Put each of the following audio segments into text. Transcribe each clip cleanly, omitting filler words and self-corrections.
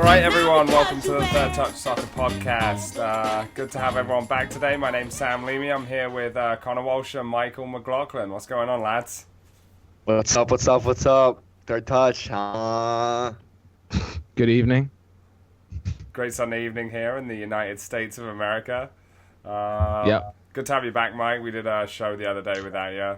right, everyone, welcome to the Third Touch Soccer Podcast. Good to have everyone back today. My name's Sam Leamy. I'm here with Connor Walsh and Michael McLaughlin. What's going on, lads? What's up? Third Touch. Good evening. Great Sunday evening here in the United States of America. Yep. Good to have you back, Mike. We did a show the other day without you.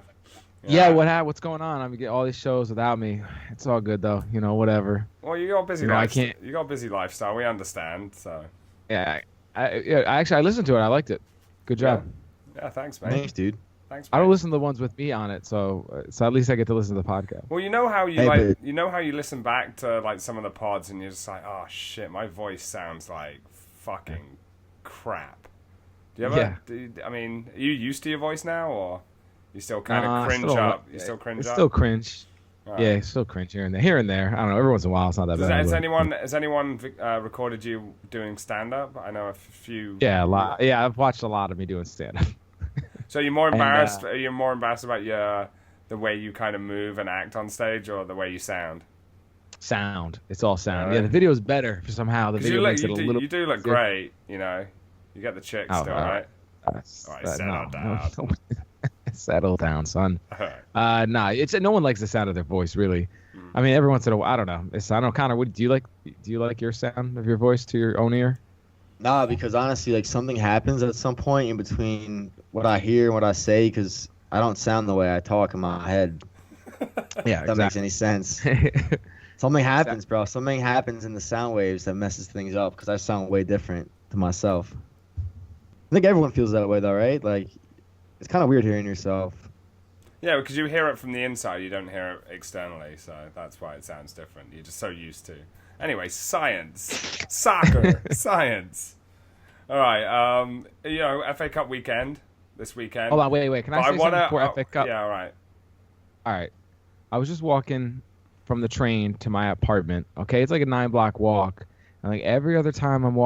Yeah, what's going on? I mean, get all these shows without me. It's all good though, whatever. Well, you got a busy lifestyle. You got a busy lifestyle. We understand. So. Yeah, I listened to it. I liked it. Good job. Yeah, thanks, mate. Thanks, dude. Thanks. I don't listen to the ones with me on it, so at least I get to listen to the podcast. Well, you know how you listen back to like some of the pods and you're just like, oh shit, my voice sounds like fucking crap. Do you ever? Yeah. I mean, are you used to your voice now, or you still kind of cringe up? You still cringe up? Still cringe. Right. Yeah, still cringe here and there. Here and there. I don't know. Every once in a while, it's not that bad. Has anyone recorded you doing stand up? I know a few. Yeah, a lot. Yeah, I've watched a lot of me doing stand up. So you're more embarrassed? Are you more embarrassed about the way you kind of move and act on stage, or the way you sound? Sound. It's all sound. Yeah, the video's better somehow. The video makes it a little. You do look great. You get the chicks still, right? All right, settle down. Settle down, son. No one likes the sound of their voice, really. I mean, every once in a while, I don't know. I don't know, Connor. Do you like your sound of your voice to your own ear? Nah, because honestly, like something happens at some point in between what I hear and what I say, because I don't sound the way I talk in my head. Yeah, if that makes any sense. Something happens, bro. Something happens in the sound waves that messes things up, because I sound way different to myself. I think everyone feels that way, though, right? Like, it's kind of weird hearing yourself. Yeah, because you hear it from the inside, you don't hear it externally, so that's why it sounds different. You're just so used to. Anyway, science, soccer, science. All right, FA Cup weekend this weekend. Hold on, wait. Can I say something before FA Cup? Yeah, all right. All right. I was just walking from the train to my apartment. Okay, it's like a 9-block walk, and like every other time I'm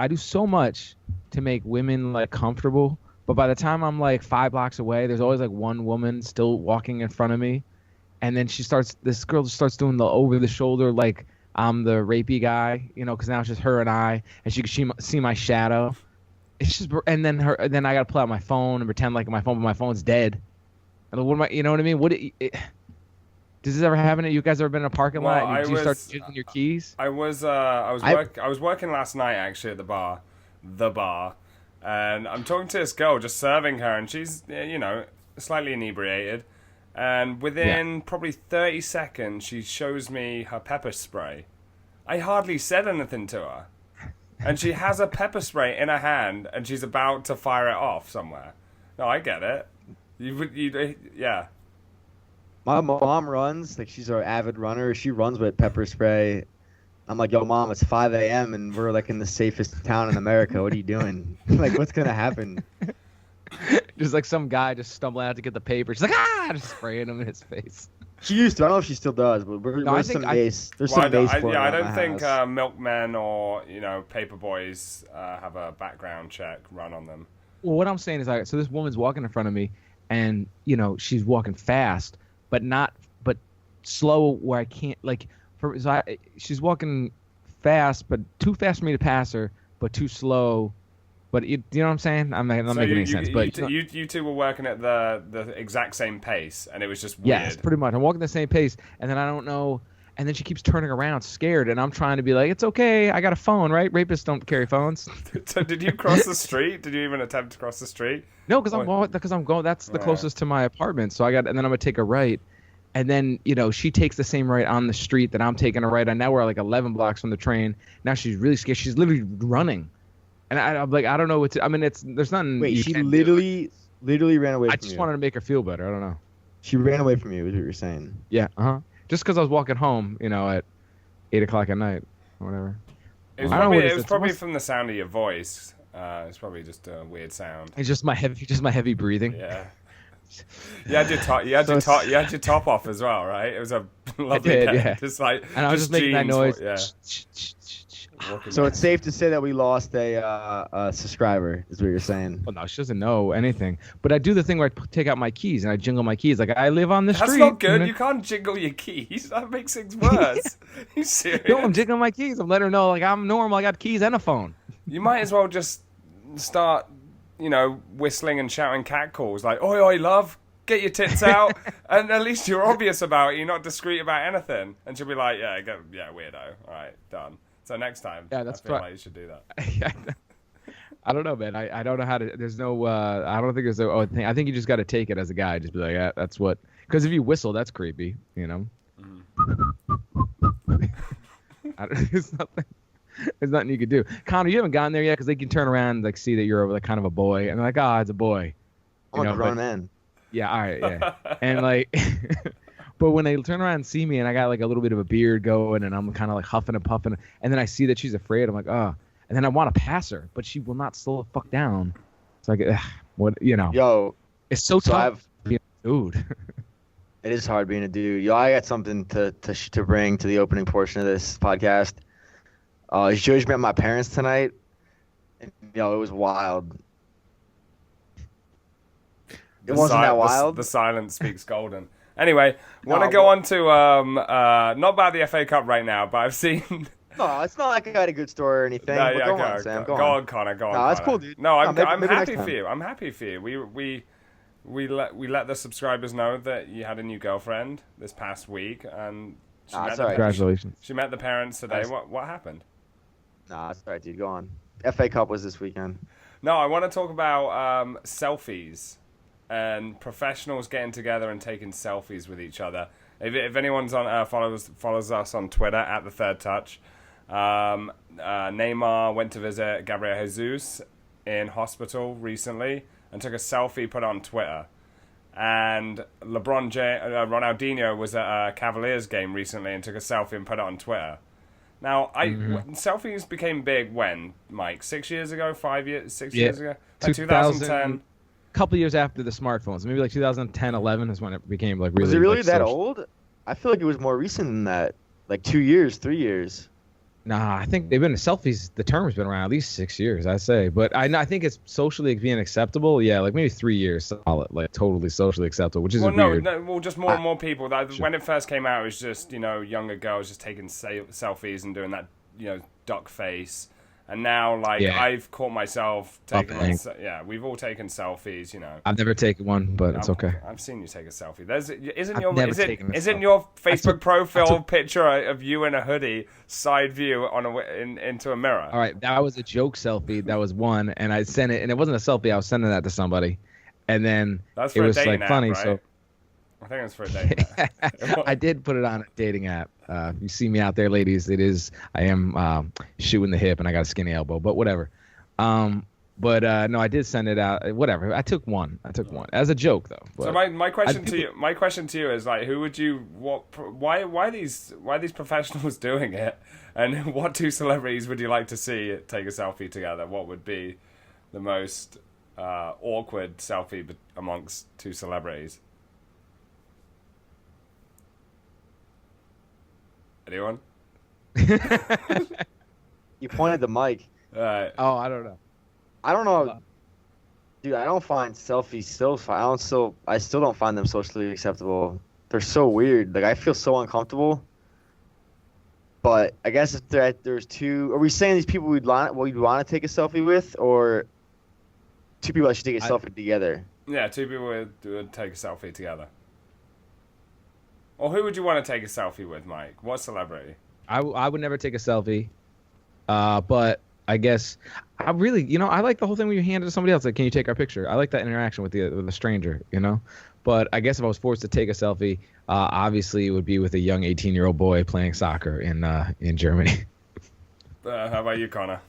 I do so much to make women like comfortable, but by the time I'm like 5 blocks away, there's always like one woman still walking in front of me, and then this girl starts doing the over the shoulder like I'm the rapey guy, because now it's just her and I, and she can see my shadow. It's just, and then I gotta pull out my phone and pretend like my phone's dead. And what am I? You know what I mean? Does this ever happen? You guys ever been in a parking lot and you start jiggling your keys? I was working last night actually at the bar, and I'm talking to this girl, just serving her, and she's slightly inebriated, and within probably 30 seconds she shows me her pepper spray. I hardly said anything to her, and she has a pepper spray in her hand, and she's about to fire it off somewhere. No, I get it. Yeah. My mom runs, like she's an avid runner. She runs with pepper spray. I'm like, yo, Mom, it's 5 a.m. and we're like in the safest town in America. What are you doing? Like, what's going to happen? Just like some guy just stumbling out to get the paper. She's like, just spraying him in his face. She used to. I don't know if she still does, but there's some base. There's some base for it. Yeah, I don't think milkmen or, paper boys have a background check run on them. Well, what I'm saying is, so this woman's walking in front of me, and, she's walking fast, but slow where I can't, she's walking fast, but too fast for me to pass her, but too slow. But you know what I'm saying? I'm not making any sense. But you two were working at the exact same pace, and it was just weird. Yes, pretty much. I'm walking the same pace, and then I don't know. And then she keeps turning around, scared, and I'm trying to be like, "It's okay, I got a phone, right? Rapists don't carry phones." So did you cross the street? Did you even attempt to cross the street? No, because I'm going. That's the closest to my apartment. So and then I'm gonna take a right, and then she takes the same right on the street that I'm taking a right on. Now we're like 11 blocks from the train. Now she's really scared. She's literally running. And I'm like, I don't know what to. I mean, there's nothing. Wait, she literally ran away from you. I just wanted to make her feel better. I don't know. She ran away from you, is what you're saying. Yeah. Just because I was walking home, at 8 o'clock at night, or whatever. It was probably from the sound of your voice. It's probably just a weird sound. It's just my heavy breathing. Yeah. You had your top off as well, right? It was a Lovely did, day. yeah. Just like, And I was just making that noise. Yeah. So it's safe to say that we lost a subscriber, is what you're saying. Well, no, she doesn't know anything. But I do the thing where I take out my keys and I jingle my keys. Like, I live on the street. That's not good. You can't jingle your keys. That makes things worse. You serious? No, I'm jingling my keys. I'm letting her know, like, I'm normal. I got keys and a phone. You might as well just start, whistling and shouting cat calls. Like, oi, oi, love. Get your tits out. And at least you're obvious about it. You're not discreet about anything. And she'll be like, yeah, weirdo. All right, done. So next time, I feel like you should do that. I don't know, man. I don't know how to. There's no. I don't think there's a thing. I think you just got to take it as a guy. Just be like, yeah, that's what. Because if you whistle, that's creepy. Mm. There's nothing you could do. Connor, you haven't gotten there yet because they can turn around and like see that you're like kind of a boy, and they're like, it's a boy. I'm a grown man. Yeah. All right. Yeah. And like. But when they turn around and see me and I got like a little bit of a beard going and I'm kind of like huffing and puffing and then I see that she's afraid, I'm like, oh. And then I want to pass her, but she will not slow the fuck down. It's like, what, Yo. It's so tough being a dude. It is hard being a dude. Yo, I got something to bring to the opening portion of this podcast. George met my parents tonight. And, it was wild. It wasn't that wild. The silence speaks golden. Anyway, want to go on to not about the FA Cup right now, but I've seen. No, it's not like I got a good story or anything. No, yeah, go on, Sam. Go on, Connor. Go on. No, that's cool, dude. No, I'm maybe happy for you. I'm happy for you. We let the subscribers know that you had a new girlfriend this past week, and congratulations. She met the parents today. What happened? Nah, that's all right, dude. Go on. FA Cup was this weekend. No, I want to talk about selfies. And professionals getting together and taking selfies with each other. If anyone's on follows us on Twitter at the Third Touch, Neymar went to visit Gabriel Jesus in hospital recently and took a selfie, put it on Twitter. And Ronaldinho was at a Cavaliers game recently and took a selfie and put it on Twitter. Now, selfies became big when, Mike? 6 years ago? 5 years? 6 years ago? 2010. Couple years after the smartphones, maybe like 2010, 11 is when it became like really. Was it really like, that old? I feel like it was more recent than that, like 2 years, 3 years. Nah, I think they've been selfies. The term has been around at least 6 years, I'd say. But I think it's socially being acceptable. Yeah, like maybe 3 years solid, like totally socially acceptable, which is weird. Well, just more and more people. When it first came out, it was just younger girls just taking selfies and doing that duck face. And now, I've caught myself taking we've all taken selfies, I've never taken one, but it's okay. I've seen you take a selfie. Isn't your Facebook profile picture of you in a hoodie side view into a mirror? All right, that was a joke selfie. That was one, and I sent it, and it wasn't a selfie. I was sending that to somebody, and then it was like funny. Right? So I think it's for a dating app. I did put it on a dating app. You see me out there, ladies. I am shooting the hip, and I got a skinny elbow, but whatever. No, I did send it out. Whatever. I took one as a joke, though. But so my question to you is who would you why these professionals doing it, and what two celebrities would you like to see take a selfie together? What would be the most awkward selfie amongst two celebrities? Anyone? You pointed the mic. Oh, I don't know. I don't know. Dude, I don't find selfies I still don't find them socially acceptable. They're so weird. Like, I feel so uncomfortable. But I guess if there's two, are we saying these people we'd want to take a selfie with, or two people that should take a selfie together? Yeah, two people would take a selfie together. Or who would you want to take a selfie with, Mike? What celebrity? I would never take a selfie, but I guess I really, I like the whole thing when you hand it to somebody else. Like, can you take our picture? I like that interaction with a stranger, But I guess if I was forced to take a selfie, obviously it would be with a young 18-year-old boy playing soccer in Germany. How about you, Connor?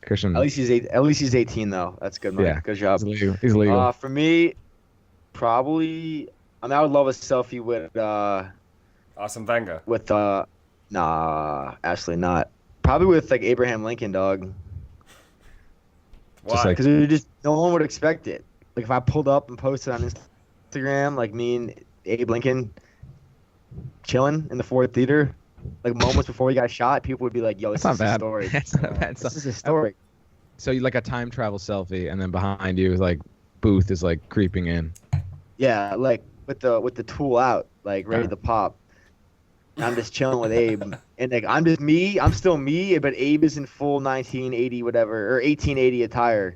Christian. At least he's 18 though. That's good, Mike. Yeah, good job. He's legal. For me, probably. I would love a selfie with Arsene Wenger. With nah, actually not. Probably with Abraham Lincoln, dog. Why? Because no one would expect it. Like if I pulled up and posted on Instagram, me and Abe Lincoln chilling in the Ford Theater, like moments before he got shot, people would be like, "Yo, this is historic." That's not bad. This is historic. So you like a time travel selfie, and then behind you, like Booth is like creeping in. Yeah, like with the tool out, like ready to pop. I'm just chilling with Abe, and like I'm just me. I'm still me, but Abe is in full 1980 whatever or 1880 attire.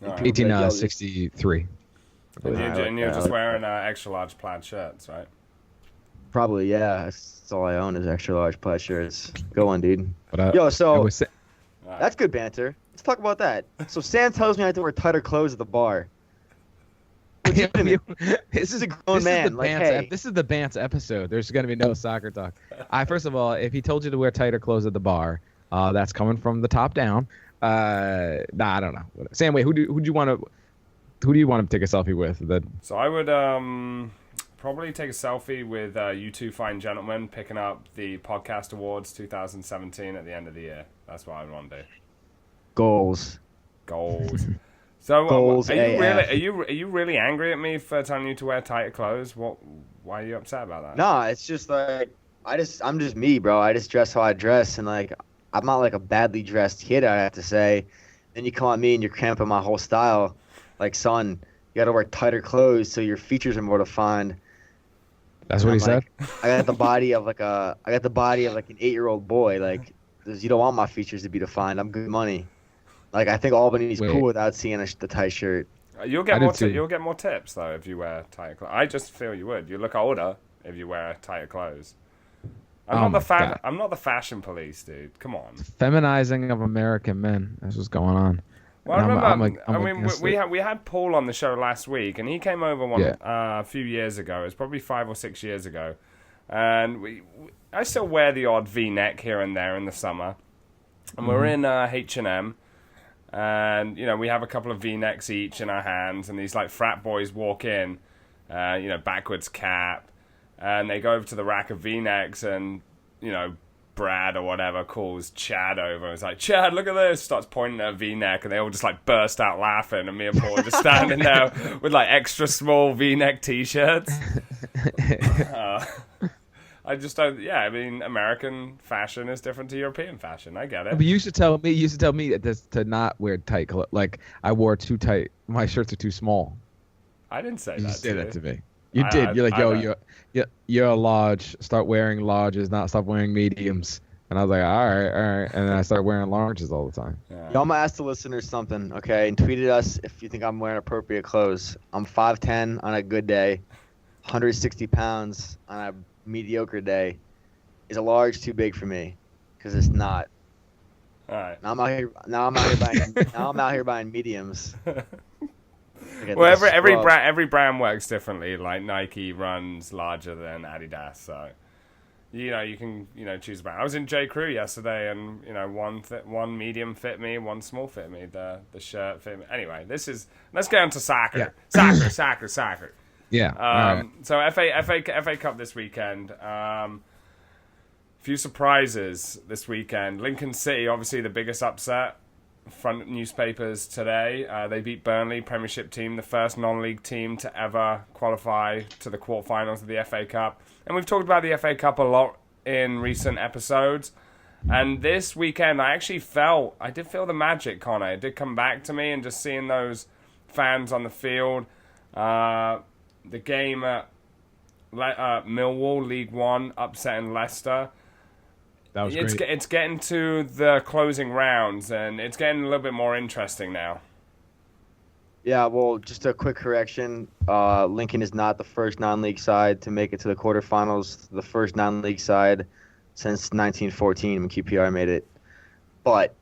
Right. 1863. And you're just wearing extra large plaid shirts, right? Probably, yeah. That's all I own is extra large plaid shirts. Go on, dude. But, Yo, so Right. that's good banter. Let's talk about that. So Sam tells me I have to wear tighter clothes at the bar. This is a grown man. Like, hey. This is the Bants episode. There's going to be no soccer talk. First of all, if he told you to wear tighter clothes at the bar, that's coming from the top down. I don't know. Sam, wait, who do you want to take a selfie with? So I would probably take a selfie with you two fine gentlemen picking up the Podcast Awards 2017 at the end of the year. That's what I would want to do. Goals. So Goals are you really angry at me for telling you to wear tighter clothes? Why are you upset about that? No, it's just like I'm just me, bro. I just dress how I dress, and like I'm not like a badly dressed kid, I have to say. Then you come at me and you're cramping my whole style. Like, son, you gotta wear tighter clothes so your features are more defined. That's what he said. I got the body of like an 8-year-old boy. Like, you don't want my features to be defined. I'm good money. Like, I think Albany's cool without seeing the tight shirt. You'll get more tips though if you wear tighter clothes. I just feel you would. You look older if you wear tighter clothes. I'm not the fashion police, dude. Come on. Feminizing of American men. That's what's going on. Well, I remember. We had Paul on the show last week, and he came over a few years ago. It was probably 5 or 6 years ago, and I still wear the odd V-neck here and there in the summer. And we're in H&M, and we have a couple of V-necks each in our hands, and these like frat boys walk in, backwards cap, and they go over to the rack of V-necks, and Brad or whatever calls Chad over and is like, "Chad, look at this," starts pointing at a V-neck, and they all just like burst out laughing, and me and Paul are just standing there with like extra small V-neck t-shirts. I just don't. Yeah, I mean, American fashion is different to European fashion. I get it. But you used to tell me to not wear tight clothes. Like I wore too tight. My shirts are too small. I didn't say that. You said that to me. You did. You're like, you're a large. Start wearing larges, not stop wearing mediums. And I was like, all right. And then I started wearing larges all the time. Yeah. Y'all might ask the listeners something, okay? And tweet at us if you think I'm wearing appropriate clothes. I'm 5'10" on a good day, 160 pounds on a mediocre day. Is a large too big for me? Because it's not. All right. Now I'm out here buying mediums. Well, every brand works differently. Like Nike runs larger than Adidas, so you can choose a brand. I was in J. Crew yesterday, and one medium fit me, one small fit me. The shirt fit me. Anyway, let's get on to soccer. Yeah. Soccer. Yeah. Right. So FA Cup this weekend. Few surprises this weekend. Lincoln City, obviously the biggest upset. Front newspapers today. They beat Burnley, Premiership team, the first non-league team to ever qualify to the quarterfinals of the FA Cup. And we've talked about the FA Cup a lot in recent episodes. And this weekend, I did feel the magic, Connor. It did come back to me, and just seeing those fans on the field. The game at Millwall, League One, upsetting Leicester. That was great. It's getting to the closing rounds, and it's getting a little bit more interesting now. Yeah, well, just a quick correction. Lincoln is not the first non-league side to make it to the quarterfinals. The first non-league side since 1914 when QPR made it. But,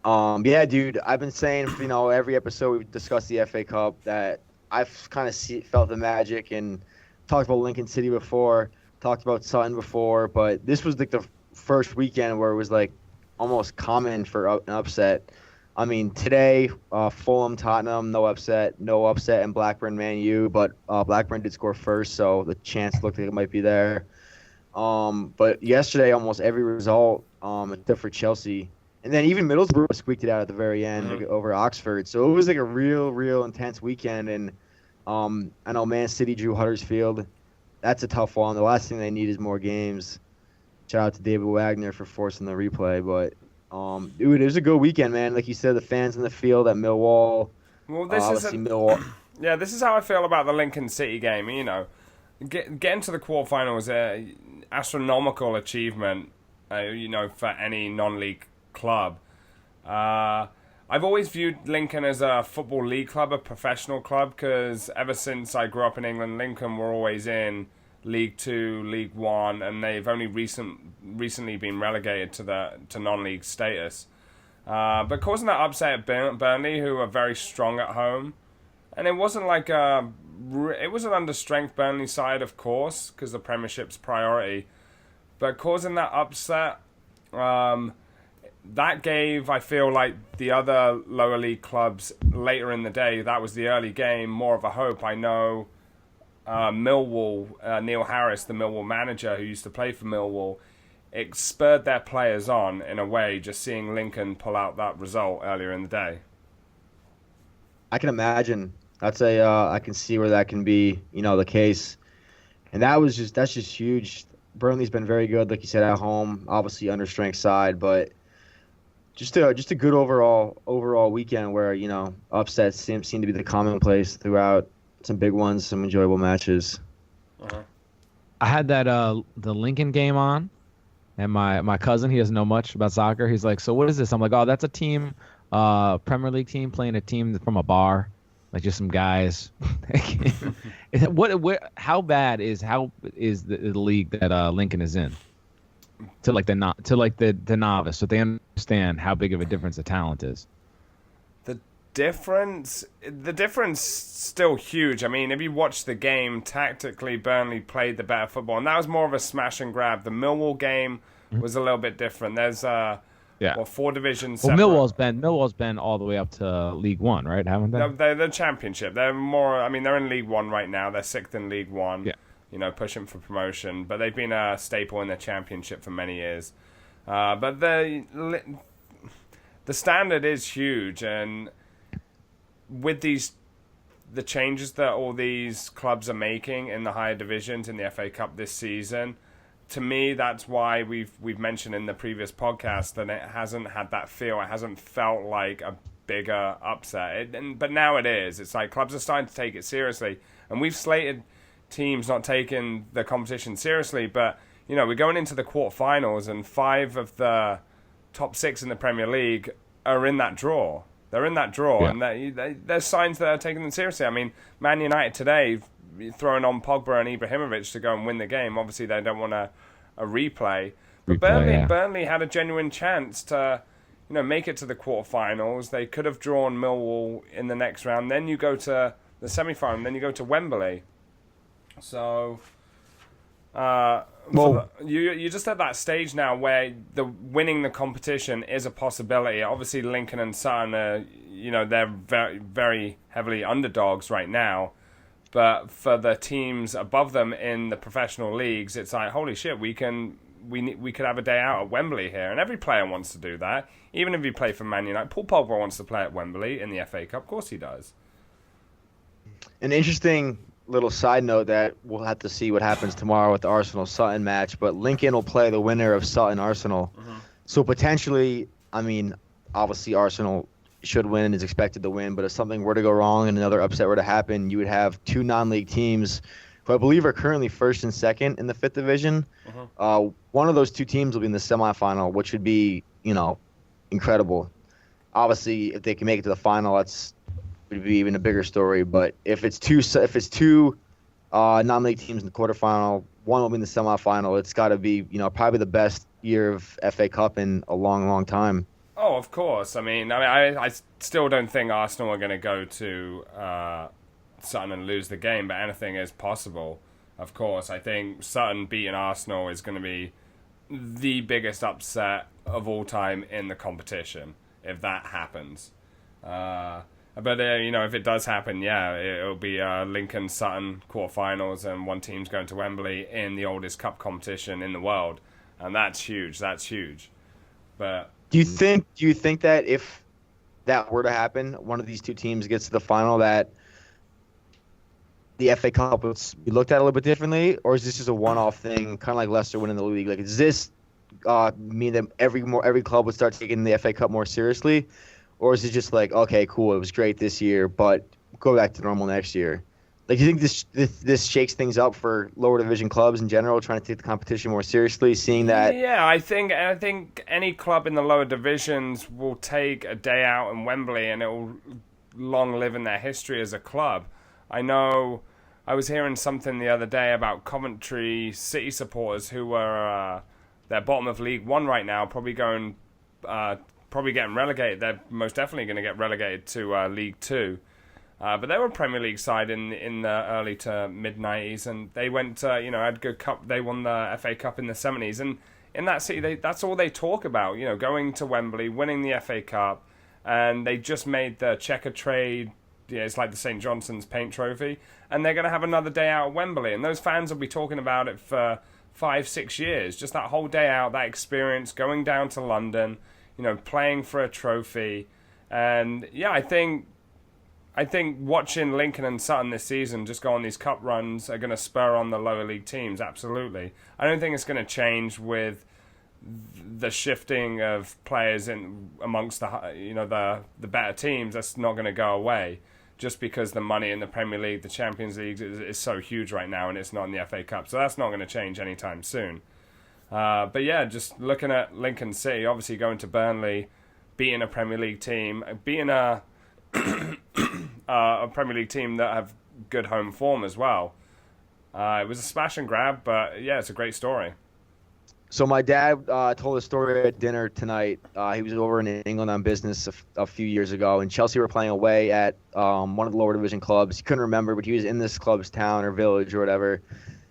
yeah, dude, I've been saying, every episode we've discussed the FA Cup that I've kind of felt the magic, and talked about Lincoln City before, talked about Sutton before, but this was like the first weekend where it was like almost common for an upset. I mean, today, Fulham, Tottenham, no upset in Blackburn, Man U, but Blackburn did score first, so the chance looked like it might be there. But yesterday, almost every result, except for Chelsea, and then even Middlesbrough squeaked it out at the very end over Oxford. So it was like a real intense weekend, and I know Man City drew Huddersfield. that's a tough one. The last thing they need is more games. Shout out to David Wagner for forcing the replay, but dude, it was a good weekend, man. Like you said, the fans in the field at Millwall. Well, this Obviously, Millwall. Yeah, this is how I feel about the Lincoln City game. You know, getting to the quarterfinals, astronomical achievement. You know, for any non-league club. I've always viewed Lincoln as a football league club, a professional club, because ever since I grew up in England, Lincoln were always in League Two, League One, and they've only recently been relegated to non-league status. But causing that upset at Burnley, who are very strong at home, and it wasn't like it was an understrength Burnley side, of course, because the Premiership's priority, but causing that upset. That gave, I feel like, the other lower league clubs later in the day, that was the early game, more of a hope. I know Millwall, Neil Harris, the Millwall manager who used to play for Millwall, it spurred their players on in a way, just seeing Lincoln pull out that result earlier in the day. I can imagine. I can see where that can be, the case. And that's just huge. Burnley's been very good, like you said, at home, obviously understrength side, but just a good overall weekend where, upsets seem to be the commonplace throughout. Some big ones, some enjoyable matches. Uh-huh. I had that the Lincoln game on, and my cousin, he doesn't know much about soccer. He's like, "So what is this?" I'm like, "Oh, that's a team, Premier League team playing a team from a bar, like just some guys." How bad is the league that Lincoln is in? To the novice, so they understand how big of a difference the talent is. The difference still huge. I mean, if you watch the game, tactically Burnley played the better football, and that was more of a smash and grab. The Millwall game was a little bit different. There's 4 divisions. Well, Millwall's been all the way up to League One, right? Haven't they? No, they're the Championship. They're more. I mean, they're in League One right now. They're 6th in League One. Yeah. Pushing for promotion, but they've been a staple in the Championship for many years. But the standard is huge, and with the changes that all these clubs are making in the higher divisions in the FA Cup this season, to me, that's why we've mentioned in the previous podcast that it hasn't had that feel. It hasn't felt like a bigger upset. But now it is. It's like clubs are starting to take it seriously, and we've slated teams not taking the competition seriously, but we're going into the quarterfinals, and 5 of the top 6 in the Premier League are in that draw. They're in that draw, and there's signs that are taking them seriously. I mean, Man United today throwing on Pogba and Ibrahimovic to go and win the game. Obviously, they don't want a replay. But Burnley had a genuine chance to make it to the quarterfinals. They could have drawn Millwall in the next round. Then you go to the semi-final, then you go to Wembley. So, you just at that stage now where winning the competition is a possibility. Obviously, Lincoln and Sutton are, they're very, very heavily underdogs right now. But for the teams above them in the professional leagues, it's like, holy shit, we could have a day out at Wembley here, and every player wants to do that. Even if you play for Man United, Paul Pogba wants to play at Wembley in the FA Cup. Of course, he does. An interesting little side note that we'll have to see what happens tomorrow with the Arsenal-Sutton match, but Lincoln will play the winner of Sutton-Arsenal. Mm-hmm. So potentially, I mean, obviously Arsenal should win and is expected to win, but if something were to go wrong and another upset were to happen, you would have 2 non-league teams who I believe are currently 1st and 2nd in the 5th division. Mm-hmm. One of those 2 teams will be in the semifinal, which would be, incredible. Obviously, if they can make it to the final, would be even a bigger story. But if it's two non-league teams in the quarterfinal, one will be in the semifinal. It's got to be probably the best year of FA Cup in a long, long time. Oh, of course. I still don't think Arsenal are going to go to Sutton and lose the game, but anything is possible. Of course, I think Sutton beating Arsenal is going to be the biggest upset of all time in the competition if that happens. But, if it does happen, it'll be Lincoln Sutton quarterfinals, and one team's going to Wembley in the oldest cup competition in the world. And that's huge. But do you think that if that were to happen, one of these 2 teams gets to the final, that the FA Cup would be looked at a little bit differently, or is this just a one-off thing, kind of like Leicester winning the league? Like, does this mean that every club would start taking the FA Cup more seriously, or is it just like, okay, cool, it was great this year, but go back to normal next year? Like, do you think this shakes things up for lower division clubs in general, trying to take the competition more seriously, seeing that? Yeah, I think any club in the lower divisions will take a day out in Wembley, and it will long live in their history as a club. I know I was hearing something the other day about Coventry City supporters who were they're bottom of League One right now, probably getting relegated. They're most definitely going to get relegated to League Two. But they were a Premier League side in the early to mid '90s, and they went had good cup. They won the FA Cup in the '70s, and in that city, that's all they talk about. Going to Wembley, winning the FA Cup, and they just made the Checker Trade. It's like the St. Johnson's Paint Trophy, and they're going to have another day out at Wembley, and those fans will be talking about it for 5-6 years. Just that whole day out, that experience, going down to London, playing for a trophy, and yeah, I think watching Lincoln and Sutton this season just go on these cup runs are going to spur on the lower league teams, absolutely. I don't think it's going to change with the shifting of players in amongst the better teams. That's not going to go away just because the money in the Premier League, the Champions League is so huge right now, and it's not in the FA Cup. So that's not going to change anytime soon. But yeah, just looking at Lincoln City, obviously going to Burnley, beating a Premier League team, beating a Premier League team that have good home form as well. It was a smash and grab, but yeah, it's a great story. So my dad told a story at dinner tonight. He was over in England on business a few years ago, and Chelsea were playing away at one of the lower division clubs. He couldn't remember, but he was in this club's town or village or whatever.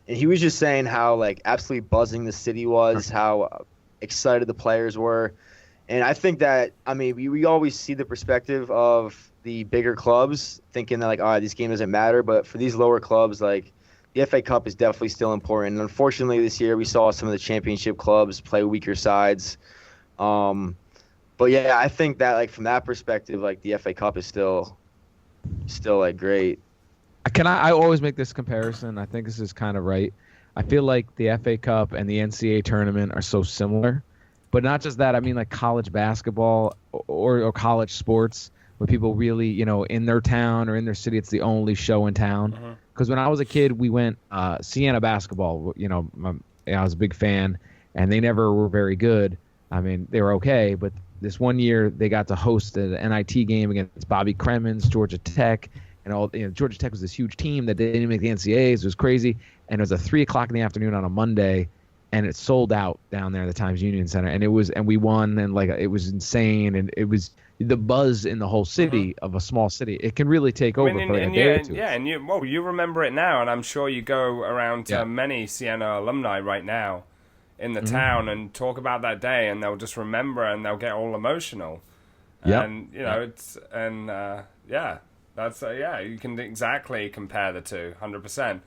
And he was just saying how absolutely buzzing the city was, how excited the players were. And I think that, we always see the perspective of the bigger clubs thinking that all right, this game doesn't matter. But for these lower clubs, the FA Cup is definitely still important. And unfortunately, this year we saw some of the championship clubs play weaker sides. But yeah, I think that from that perspective, the FA Cup is still great. I always make this comparison. I think this is kind of right. I feel like the FA Cup and the NCAA tournament are so similar. But not just that. I mean, college basketball or college sports, where people really, in their town or in their city, it's the only show in town. Because when I was a kid, we went Siena basketball. I was a big fan, and they never were very good. I mean, they were okay, but this one year they got to host an NIT game against Bobby Cremins, Georgia Tech, and all. Georgia Tech was this huge team that didn't make the NCAAs. It was crazy, and it was 3:00 in the afternoon on a Monday. And it sold out down there at the Times Union Center, and we won, and it was insane, and it was the buzz in the whole city of a small city. It can really take over for a day or two. Yeah, and you remember it now, and I'm sure you go around to many Siena alumni right now in the town and talk about that day, and they'll just remember and they'll get all emotional. Yeah, and that's you can exactly compare the two, 100%.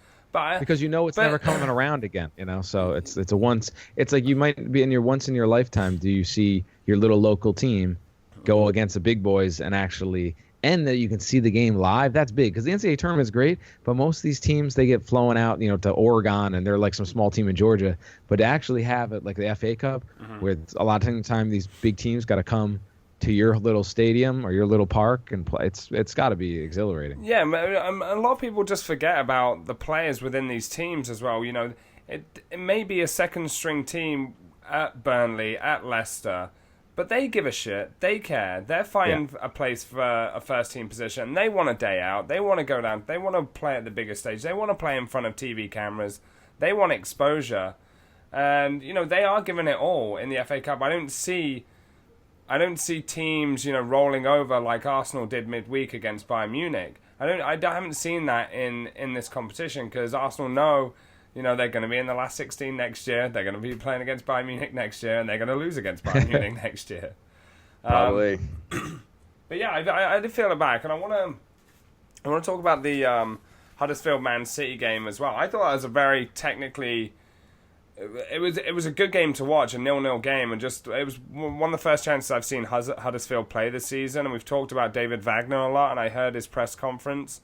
Because it's never coming around again, So it's a once. It's like you might be in your once in your lifetime. Do you see your little local team go against the big boys and that you can see the game live? That's big because the NCAA tournament is great, but most of these teams they get flown out, to Oregon, and they're like some small team in Georgia. But to actually have it like the FA Cup, where a lot of the time these big teams got to come to your little stadium or your little park and play. It's got to be exhilarating. Yeah, a lot of people just forget about the players within these teams as well. It may be a second string team at Burnley, at Leicester, but they give a shit. They care. They're fighting a place for a first team position. They want a day out. They want to go down. They want to play at the bigger stage. They want to play in front of TV cameras. They want exposure, and they are giving it all in the FA Cup. I don't see teams, rolling over like Arsenal did midweek against Bayern Munich. I haven't seen that in this competition because Arsenal know, they're going to be in the last 16 next year. They're going to be playing against Bayern Munich next year, and they're going to lose against Bayern Munich next year. Probably. But yeah, I did feel it back, and I want to talk about the Huddersfield Man City game as well. I thought that was a very technically. It was a good game to watch, a 0-0 game, and it was one of the first chances I've seen Huddersfield play this season. And we've talked about David Wagner a lot, and I heard his press conference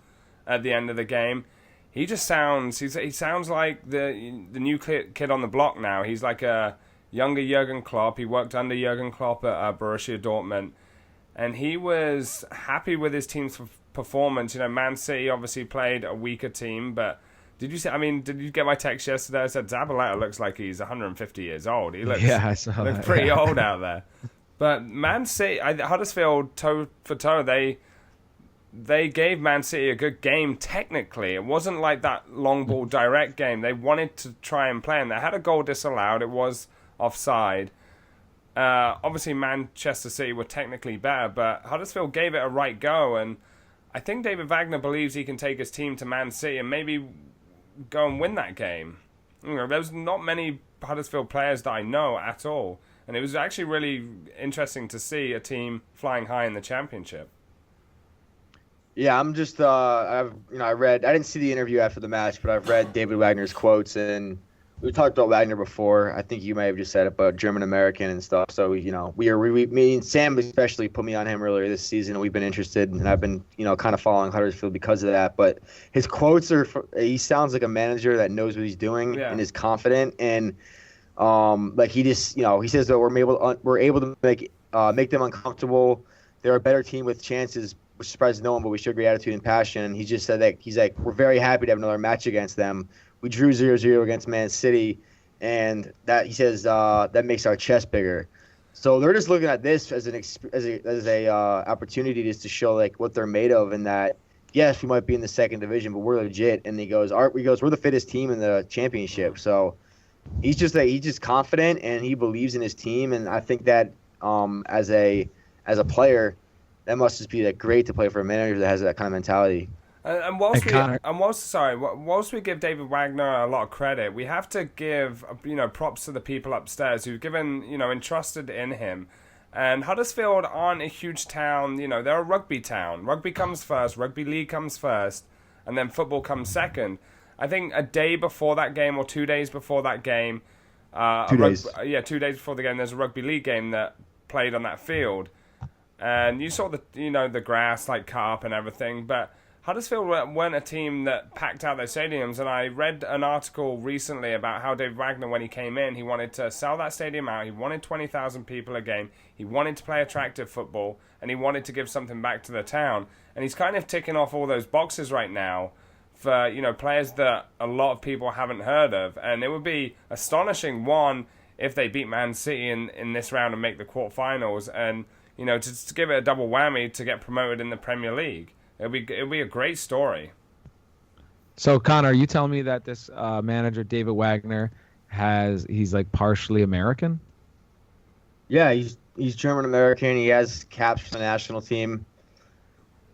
at the end of the game. he just sounds he sounds like the new kid on the block now. He's like a younger Jurgen Klopp. He worked under Jurgen Klopp at Borussia Dortmund, and he was happy with his team's performance. You know, Man City obviously played a weaker team, but did you get my text yesterday? I said Zabaleta looks like he's 150 years old. He looks, I saw that. looks pretty old out there. But Man City, Huddersfield, toe for toe, they gave Man City a good game technically. It wasn't like that long ball direct game. They wanted to try and play, and they had a goal disallowed. It was offside. Obviously, Manchester City were technically better, but Huddersfield gave it a right go, and I think David Wagner believes he can take his team to Man City and maybe go and win that game. You know, there's not many Huddersfield players that I know at all, and it was actually really interesting to see a team flying high in the championship. Yeah, I'm just I didn't see the interview after the match, but I've read David Wagner's quotes, and we talked about Wagner before. I think you may have just said it about German American and stuff. So me and Sam especially put me on him earlier this season, and we've been interested, and I've been kind of following Huddersfield because of that. But his quotes he sounds like a manager that knows what he's doing and is confident, and he just he says that we're able to make them uncomfortable. They're a better team with chances, which surprised no one, but we showed great attitude and passion. And he just said that he's like, we're very happy to have another match against them. We drew 0-0 against Man City, and that he says that makes our chest bigger. So they're just looking at this as a opportunity just to show like what they're made of, and that yes, we might be in the second division, but we're legit. And he goes, we're the fittest team in the championship. So he's just confident, and he believes in his team, and I think that as a player, that must just be great to play for a manager that has that kind of mentality. And whilst we give David Wagner a lot of credit, we have to give props to the people upstairs who've given entrusted in him. And Huddersfield aren't a huge town. They're a rugby town. Rugby comes first. Rugby league comes first, and then football comes second. I think a day before that game, or 2 days before that game, 2 days. 2 days before the game, there's a rugby league game that played on that field, and you saw the grass cut up and everything, but Huddersfield weren't a team that packed out their stadiums, and I read an article recently about how David Wagner, when he came in, he wanted to sell that stadium out. He wanted 20,000 people a game. He wanted to play attractive football, and he wanted to give something back to the town. And he's kind of ticking off all those boxes right now for players that a lot of people haven't heard of. And it would be astonishing, one, if they beat Man City in this round and make the quarterfinals, and to give it a double whammy to get promoted in the Premier League. It'll be a great story. So, Connor, are you telling me that this manager, David Wagner, he's partially American? Yeah, he's German American. He has caps for the national team.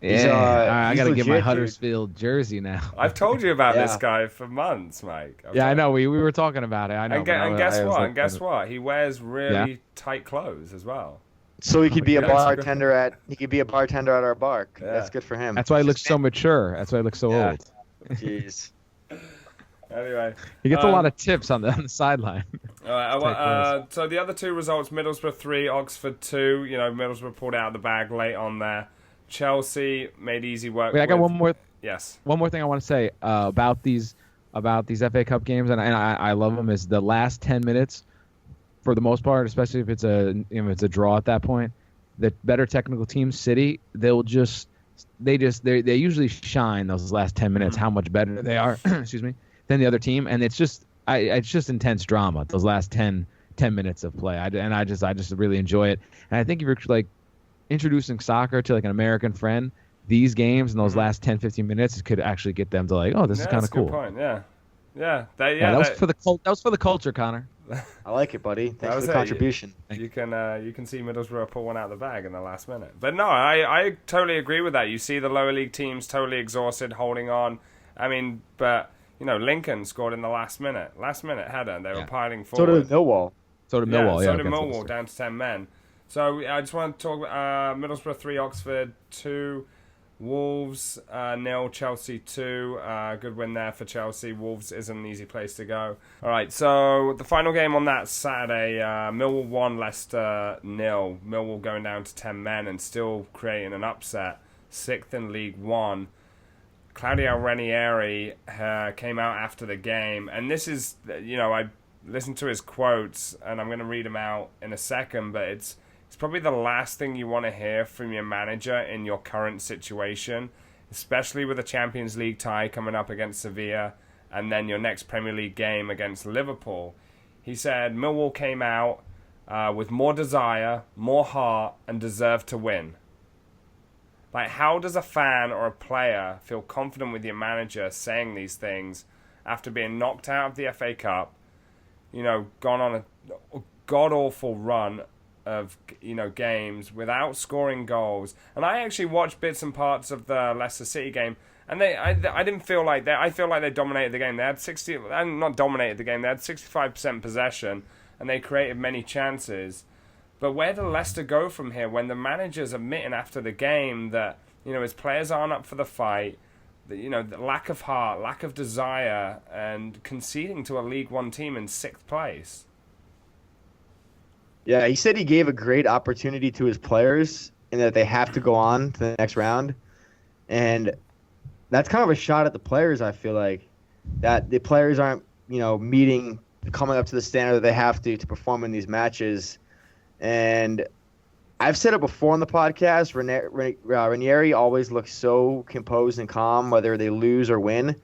Yeah, I got to get my legit, Huddersfield jersey now. I've told you about this guy for months, Mike. I know. We were talking about it. I know. And guess what? He wears really tight clothes as well. So he could be a bartender at our bar. Yeah. That's good for him. That's why he looks so mature. That's why he looks so old. Jeez. Anyway, he gets a lot of tips on the sideline. All right. So the other two results: Middlesbrough 3, Oxford 2. Middlesbrough pulled out of the bag late on there. Chelsea made easy work. Wait, I got one more. Yes. One more thing I want to say about these FA Cup games, and I love them, is the last 10 minutes. For the most part, especially if it's a draw at that point, the better technical team, City, they usually shine those last 10 minutes. How much better they are, excuse me, than the other team, and it's just intense drama. Those last 10 minutes of play, I just really enjoy it. And I think if you're introducing soccer to an American friend, these games in those last 10-15 minutes could actually get them to this is kind of cool. That's a good point. Yeah. That was for the culture, Connor. I like it, buddy. Thanks for the contribution. You can see Middlesbrough pull one out of the bag in the last minute. But no, I totally agree with that. You see the lower league teams totally exhausted, holding on. I mean, but Lincoln scored in the last minute header, and they were piling forward. So did Millwall. So did Millwall down to 10 men. So I just want to talk about Middlesbrough 3, Oxford 2. Wolves 0, Chelsea 2. Good win there for Chelsea. Wolves isn't an easy place to go. All right, so the final game on that Saturday, Millwall 1, Leicester 0. Millwall going down to 10 men and still creating an upset. 6th in League One. Claudio Ranieri came out after the game, and this is, I listened to his quotes, and I'm going to read them out in a second, but it's probably the last thing you want to hear from your manager in your current situation, especially with a Champions League tie coming up against Sevilla, and then your next Premier League game against Liverpool. He said Millwall came out with more desire, more heart, and deserved to win. Like, how does a fan or a player feel confident with your manager saying these things after being knocked out of the FA Cup, gone on a god-awful run of, games without scoring goals? And I actually watched bits and parts of the Leicester City game, and I didn't feel like that. I feel like they dominated the game. They had 65% possession, and they created many chances. But where do Leicester go from here when the manager's admitting after the game that, his players aren't up for the fight, that, the lack of heart, lack of desire, and conceding to a League One team in 6th place? Yeah, he said he gave a great opportunity to his players and that they have to go on to the next round. And that's kind of a shot at the players, I feel like. That the players aren't, coming up to the standard that they have to perform in these matches. And I've said it before on the podcast, Ranieri always looks so composed and calm, whether they lose or win.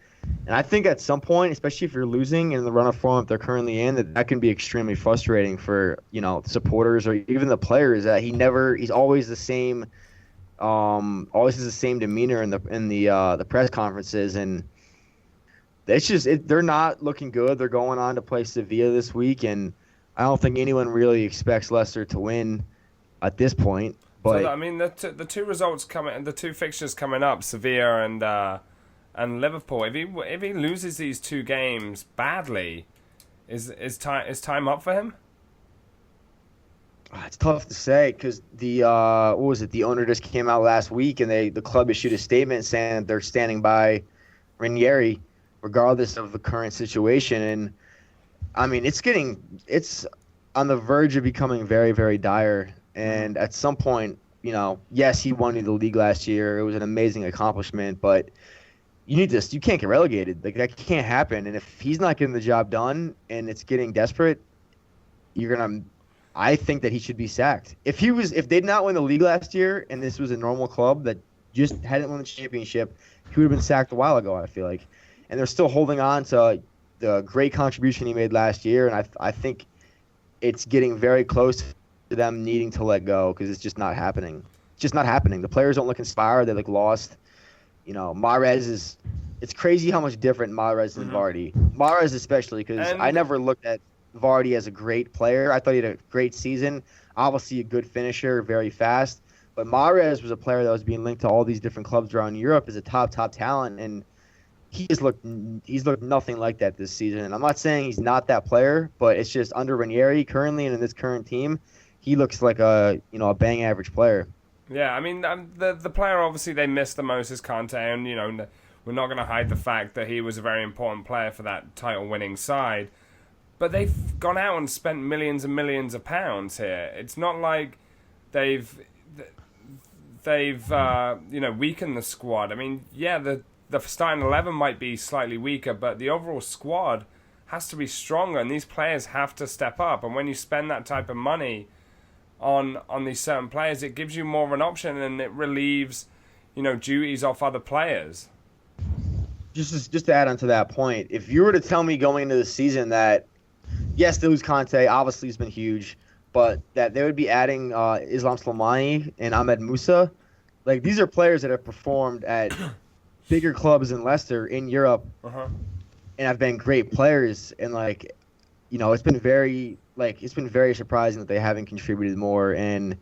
And I think at some point, especially if you're losing in the run of form that they're currently in, that can be extremely frustrating for, supporters or even the players, that he's always the same, always has the same demeanor in the press conferences. And it's just, they're not looking good. They're going on to play Sevilla this week, and I don't think anyone really expects Leicester to win at this point. But so, the two results coming, the two fixtures coming up, Sevilla and Liverpool. If he loses these two games badly, is time up for him? It's tough to say because the owner just came out last week, and the club issued a statement saying that they're standing by Ranieri regardless of the current situation. And it's on the verge of becoming very, very dire. And at some point, yes, he won the league last year. It was an amazing accomplishment, but you can't get relegated. Like, that can't happen. And if he's not getting the job done and it's getting desperate, I think that he should be sacked. If they did not win the league last year and this was a normal club that just hadn't won the championship, he would have been sacked a while ago, I feel like. And they're still holding on to the great contribution he made last year, and I think it's getting very close to them needing to let go because it's just not happening. It's just not happening. The players don't look inspired. They look lost. Mahrez it's crazy how much different Mahrez than Vardy. Mahrez especially, because I never looked at Vardy as a great player. I thought he had a great season. Obviously a good finisher, very fast. But Mahrez was a player that was being linked to all these different clubs around Europe as a top talent, and he's looked nothing like that this season. And I'm not saying he's not that player, but it's just under Ranieri currently and in this current team, he looks like a bang average player. Yeah, the player obviously they missed the most is Kante, and we're not going to hide the fact that he was a very important player for that title-winning side. But they've gone out and spent millions and millions of pounds here. It's not like they've weakened the squad. The starting 11 might be slightly weaker, but the overall squad has to be stronger, and these players have to step up. And when you spend that type of money on these certain players, it gives you more of an option, and it relieves, duties off other players. Just to add on to that point, if you were to tell me going into the season that, yes, they lose Kante, obviously he's been huge, but that they would be adding Islam Slimani and Ahmed Musa, like, these are players that have performed at bigger clubs in Leicester in Europe, and have been great players. And it's been very surprising that they haven't contributed more. And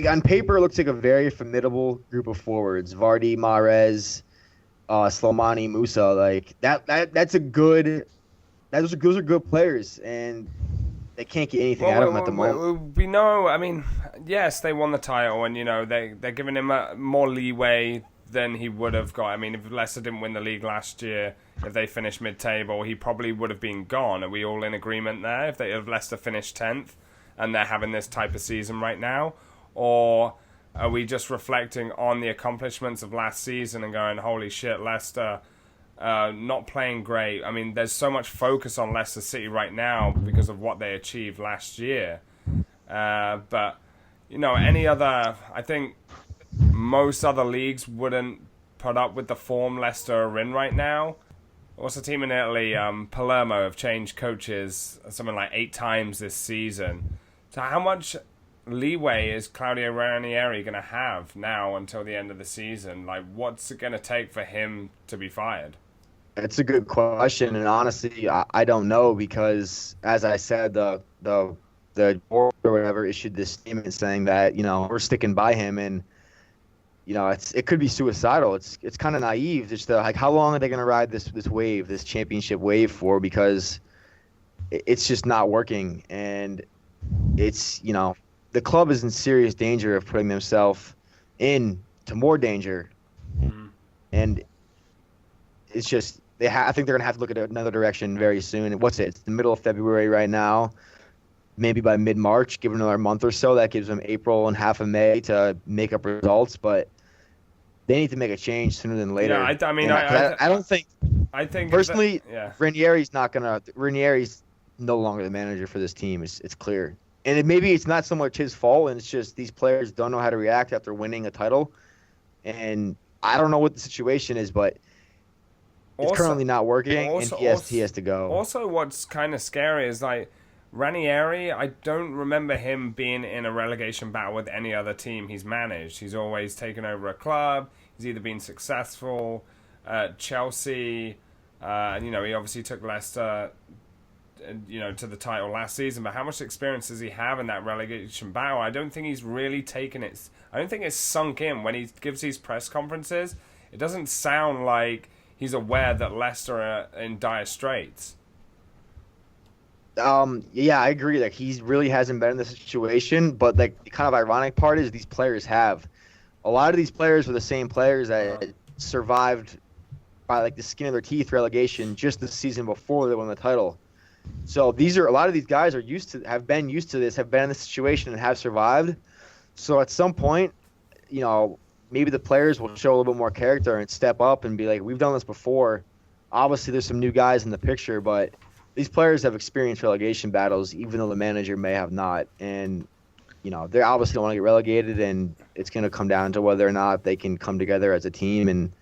on paper, it looks like a very formidable group of forwards: Vardy, Mahrez, Slimani, Musa. Like those are good players, and they can't get anything out of them at the moment. We know. Yes, they won the title, and they're giving him more leeway than he would have got. If Leicester didn't win the league last year, if they finished mid-table, he probably would have been gone. Are we all in agreement there? If Leicester finished 10th and they're having this type of season right now? Or are we just reflecting on the accomplishments of last season and going, holy shit, Leicester not playing great? I mean, there's so much focus on Leicester City right now because of what they achieved last year. But, I think most other leagues wouldn't put up with the form Leicester are in right now. What's the team in Italy? Palermo have changed coaches something like 8 times this season. So how much leeway is Claudio Ranieri going to have now until the end of the season? Like, what's it going to take for him to be fired? It's a good question, and honestly, I don't know because, as I said, the board or whatever issued this statement saying that we're sticking by him, and it could be suicidal. It's kind of naive. Just like, how long are they going to ride this wave, this championship wave for? Because it's just not working, and it's the club is in serious danger of putting themselves into more danger, and it's just I think they're gonna have to look at another direction very soon. What's it? It's the middle of February right now. Maybe by mid-March, give it another month or so. That gives them April and half of May to make up results, but they need to make a change sooner than later. Yeah, I don't think. I think personally, Ranieri's no longer the manager for this team. It's clear, and maybe it's not so much his fault, and it's just these players don't know how to react after winning a title, and I don't know what the situation is, but it's currently not working, and he has to go. Also, what's kind of scary is like Ranieri, I don't remember him being in a relegation battle with any other team he's managed. He's always taken over a club. He's either been successful at Chelsea, and he obviously took Leicester, to the title last season. But how much experience does he have in that relegation battle? I don't think he's really taken it. I don't think it's sunk in when he gives these press conferences. It doesn't sound like he's aware that Leicester are in dire straits. Yeah, I agree. Like, he really hasn't been in this situation, but like the kind of ironic part is these players have. A lot of these players were the same players that survived by like the skin of their teeth relegation just the season before they won the title. So a lot of these guys have been used to this, have been in this situation and have survived. So at some point, maybe the players will show a little bit more character and step up and be like, we've done this before. Obviously, there's some new guys in the picture, but these players have experienced relegation battles, even though the manager may have not. And, they obviously don't want to get relegated, and it's going to come down to whether or not they can come together as a team. And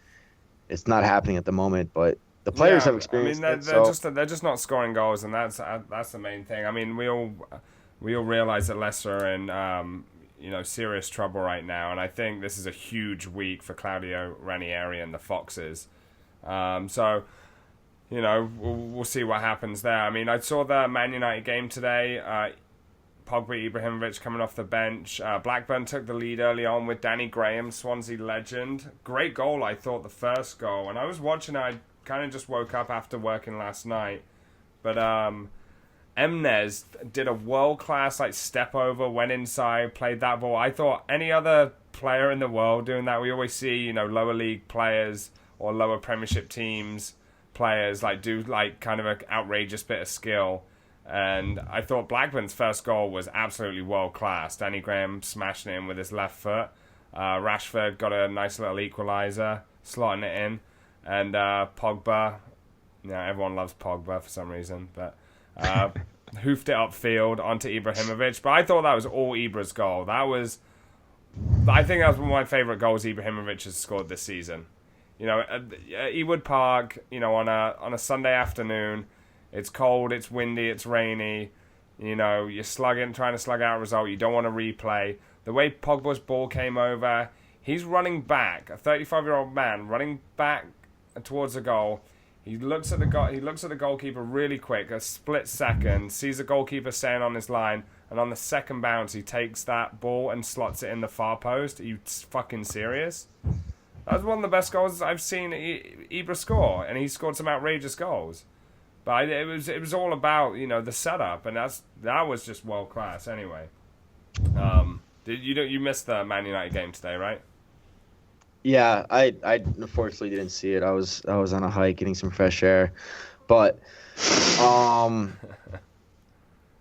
it's not happening at the moment, but the players have experienced they're just not scoring goals, and that's the main thing. I mean, we all realize that Leicester are in serious trouble right now, and I think this is a huge week for Claudio Ranieri and the Foxes. So we'll see what happens there. I mean, I saw the Man United game today. Pogba, Ibrahimovic coming off the bench. Blackburn took the lead early on with Danny Graham, Swansea legend. Great goal, I thought, the first goal. When I was watching it, I kind of just woke up after working last night. But Emnes did a world-class step over, went inside, played that ball. I thought any other player in the world doing that, we always see, lower league players or lower Premiership teams players do kind of an outrageous bit of skill. And I thought Blackburn's first goal was absolutely world-class. Danny Graham smashing it in with his left foot. Rashford got a nice little equaliser, slotting it in. And Pogba, everyone loves Pogba for some reason, but hoofed it upfield onto Ibrahimovic. But I thought that was all Ibra's goal. I think that was one of my favourite goals Ibrahimovic has scored this season. At Ewood Park, on a Sunday afternoon, it's cold, it's windy, it's rainy. You're trying to slug out a result. You don't want to replay. The way Pogba's ball came over, he's running back, a 35-year-old man running back towards the goal. He looks at the goalkeeper really quick, a split second, sees the goalkeeper staying on his line, and on the second bounce, he takes that ball and slots it in the far post. Are you fucking serious? That was one of the best goals I've seen Ibra score, and he scored some outrageous goals. But it was all about the setup, and that was just world class anyway. You missed the Man United game today, right? Yeah, I unfortunately didn't see it. I was on a hike getting some fresh air, but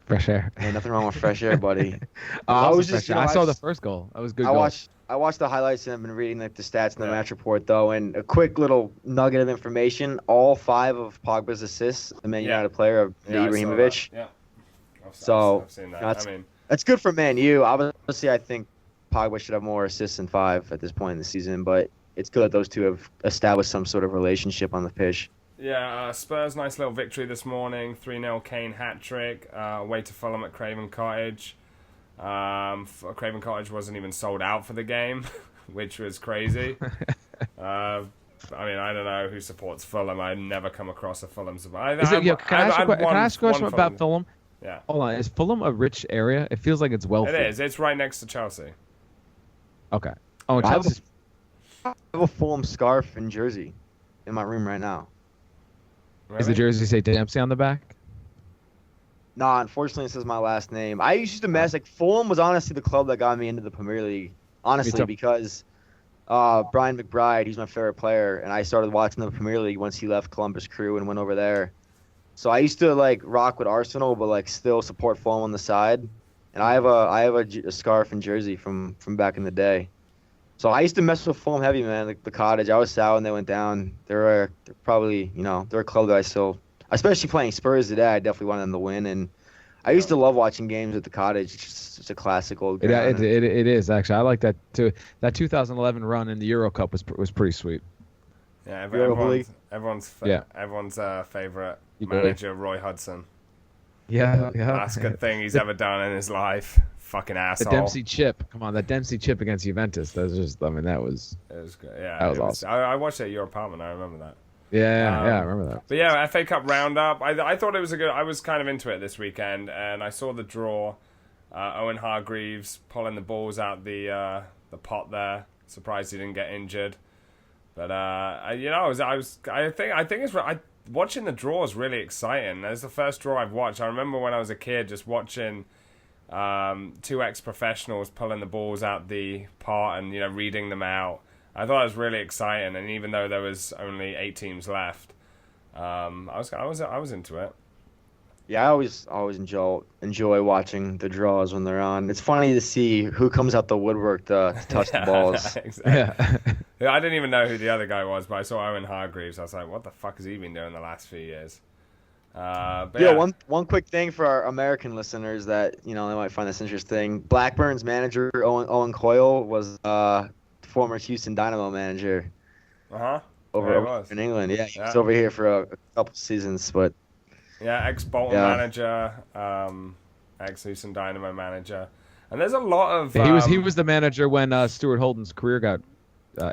fresh air. Hey, nothing wrong with fresh air, buddy. I saw the first goal. That was good. I watched the highlights and I've been reading like the stats in the match report though, and a quick little nugget of information: all 5 of Pogba's assists, the Man United player, of Ibrahimovic. Yeah, I've seen that. That's good for Man U. Obviously, I think Pogba should have more assists than 5 at this point in the season, but it's good that those two have established some sort of relationship on the pitch. Yeah, Spurs, nice little victory this morning. 3-0 Kane hat-trick. Away to Fulham at Craven Cottage. Craven Cottage wasn't even sold out for the game, which was crazy. I don't know who supports Fulham. I've never come across a Fulham supporter. Can I ask a question about Fulham? Yeah. Hold on. Is Fulham a rich area? It feels like it's wealthy. It is. It's right next to Chelsea. Okay. Oh, Chelsea. I have a Fulham scarf and jersey in my room right now. Really? Does the jersey say Dempsey on the back? Nah, unfortunately, this is my last name. I used to mess like Fulham was honestly the club that got me into the Premier League. Honestly, because Brian McBride, he's my favorite player, and I started watching the Premier League once he left Columbus Crew and went over there. So I used to like rock with Arsenal, but like still support Fulham on the side. And I have a scarf and jersey from back in the day. So I used to mess with Fulham heavy, man. Like the Cottage, I was sad when they went down. They're probably, they're a club that I still, especially playing Spurs today, I definitely wanted them to win. And I used to love watching games at the Cottage. It's just a classic old game. It is, actually. I like that too. That 2011 run in the Euro Cup was pretty sweet. Yeah, everyone's favorite manager, Roy Hodgson. Yeah. That's a good thing he's ever done in his life. Fucking asshole. The Dempsey chip. Come on, that Dempsey chip against Juventus. That was just, that was... It was good. Yeah, that was awesome. I watched it at your apartment. I remember that. Yeah, I remember that. But yeah, FA Cup roundup. I thought it was I was kind of into it this weekend, and I saw the draw. Owen Hargreaves pulling the balls out the pot there. Surprised he didn't get injured. But watching the draw is really exciting. It's the first draw I've watched. I remember when I was a kid just watching 2 ex-professionals pulling the balls out the pot and reading them out. I thought it was really exciting, and even though there was only 8 teams left, I was into it. Yeah, I always enjoy watching the draws when they're on. It's funny to see who comes out the woodwork to touch the balls. Exactly. Yeah, I didn't even know who the other guy was, but I saw Owen Hargreaves. I was like, what the fuck has he been doing the last few years? One quick thing for our American listeners that they might find this interesting. Blackburn's manager Owen Coyle was former Houston Dynamo manager. Over in England. Yeah, he was over here for a couple seasons, but ex-Bolton manager, ex-Houston Dynamo manager, and there's a lot of. He was the manager when Stuart Holden's career got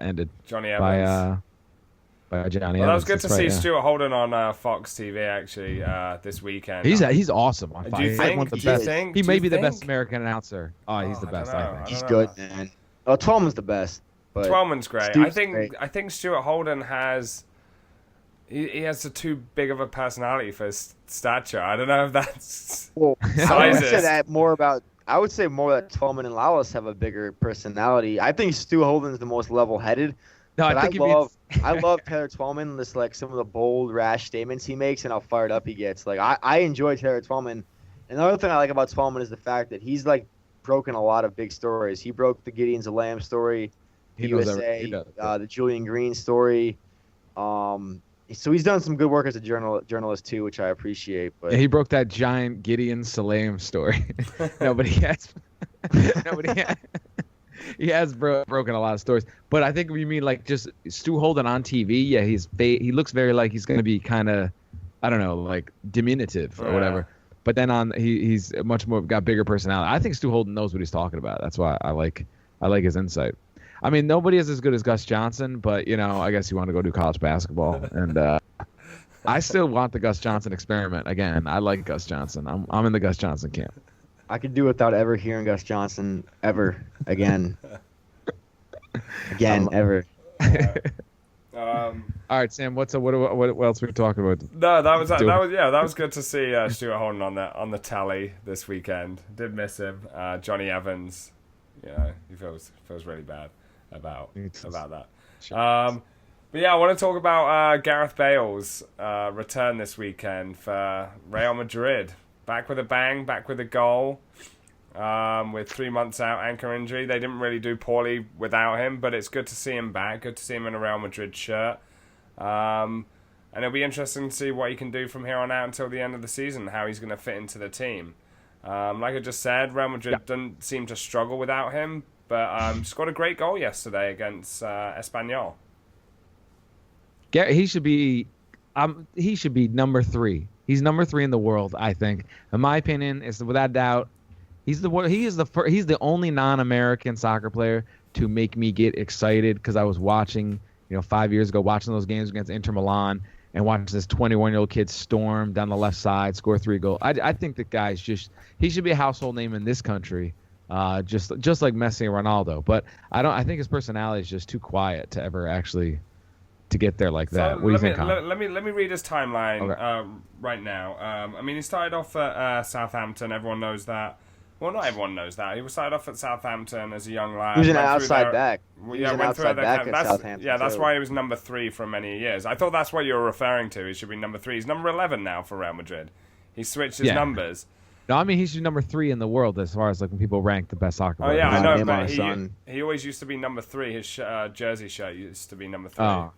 ended. Johnny Evans. By Johnny Evans. That was good to see Stuart Holden on Fox TV actually this weekend. He's awesome on Fox. Do you think? He may be the best American announcer. Oh, he's the best. I think he's good, man. Oh, Twellman's the best. Twellman's great. I think Stuart Holden has. He has too big of a personality for his stature. I don't know if that's I would say that more about. I would say more that Twellman and Lawless have a bigger personality. I think Stu Holden's the most level-headed. No, I love Taylor Twellman. This some of the bold, rash statements he makes and how fired up he gets. I enjoy Taylor Twellman. Another thing I like about Twellman is the fact that he's broken a lot of big stories. He broke the Gideon Zalam story, USA, the Julian Green story. So he's done some good work as a journalist too, which I appreciate. But he broke that giant Gideon Salam story. He has broken a lot of stories. But I think we mean just Stu Holden on TV. Yeah, he looks very like he's going to be kind of, I don't know, diminutive or whatever. But then he's much more got bigger personality. I think Stu Holden knows what he's talking about. That's why I like his insight. I mean, nobody is as good as Gus Johnson, but I guess you want to go do college basketball, and I still want the Gus Johnson experiment again. I like Gus Johnson. I'm in the Gus Johnson camp. I could do without ever hearing Gus Johnson ever again. Ever. All right, Sam. What else were we talking about? No, that was good to see Stuart Holden on the tally this weekend. Did miss him. Johnny Evans, he feels really bad about that. But yeah, I want to talk about Gareth Bale's return this weekend for Real Madrid. Back with a bang, back with a goal. with 3 months out, ankle injury. They didn't really do poorly without him, but it's good to see him back. Good to see him in a Real Madrid shirt. And it'll be interesting to see what he can do from here on out until the end of the season, how he's going to fit into the team. Like I just said, Real Madrid doesn't seem to struggle without him, but scored a great goal yesterday against Espanyol. He should be number 3. He's number 3 in the world, I think. In my opinion, is without doubt, he's the only non-American soccer player to make me get excited, because I was watching, 5 years ago, watching those games against Inter Milan and watching this 21-year-old kid storm down the left side, score 3 goals. I think the guy's he should be a household name in this country, just like Messi and Ronaldo. But I think his personality is just too quiet to ever actually to get there like that. So what do you think, let me read his timeline right now. He started off at Southampton. Everyone knows that. Well, not everyone knows that. He started off at Southampton as a young lad. He was an outside back. He was an went outside back at Southampton. Yeah, that's why he was number 3 for many years. I thought that's what you were referring to. He should be number 3. He's number 11 now for Real Madrid. He switched his numbers. No, I mean, he's number 3 in the world as far as like when people rank the best soccer players. Oh, yeah, I know, but he always used to be number 3. His jersey shirt used to be number 3. Oh.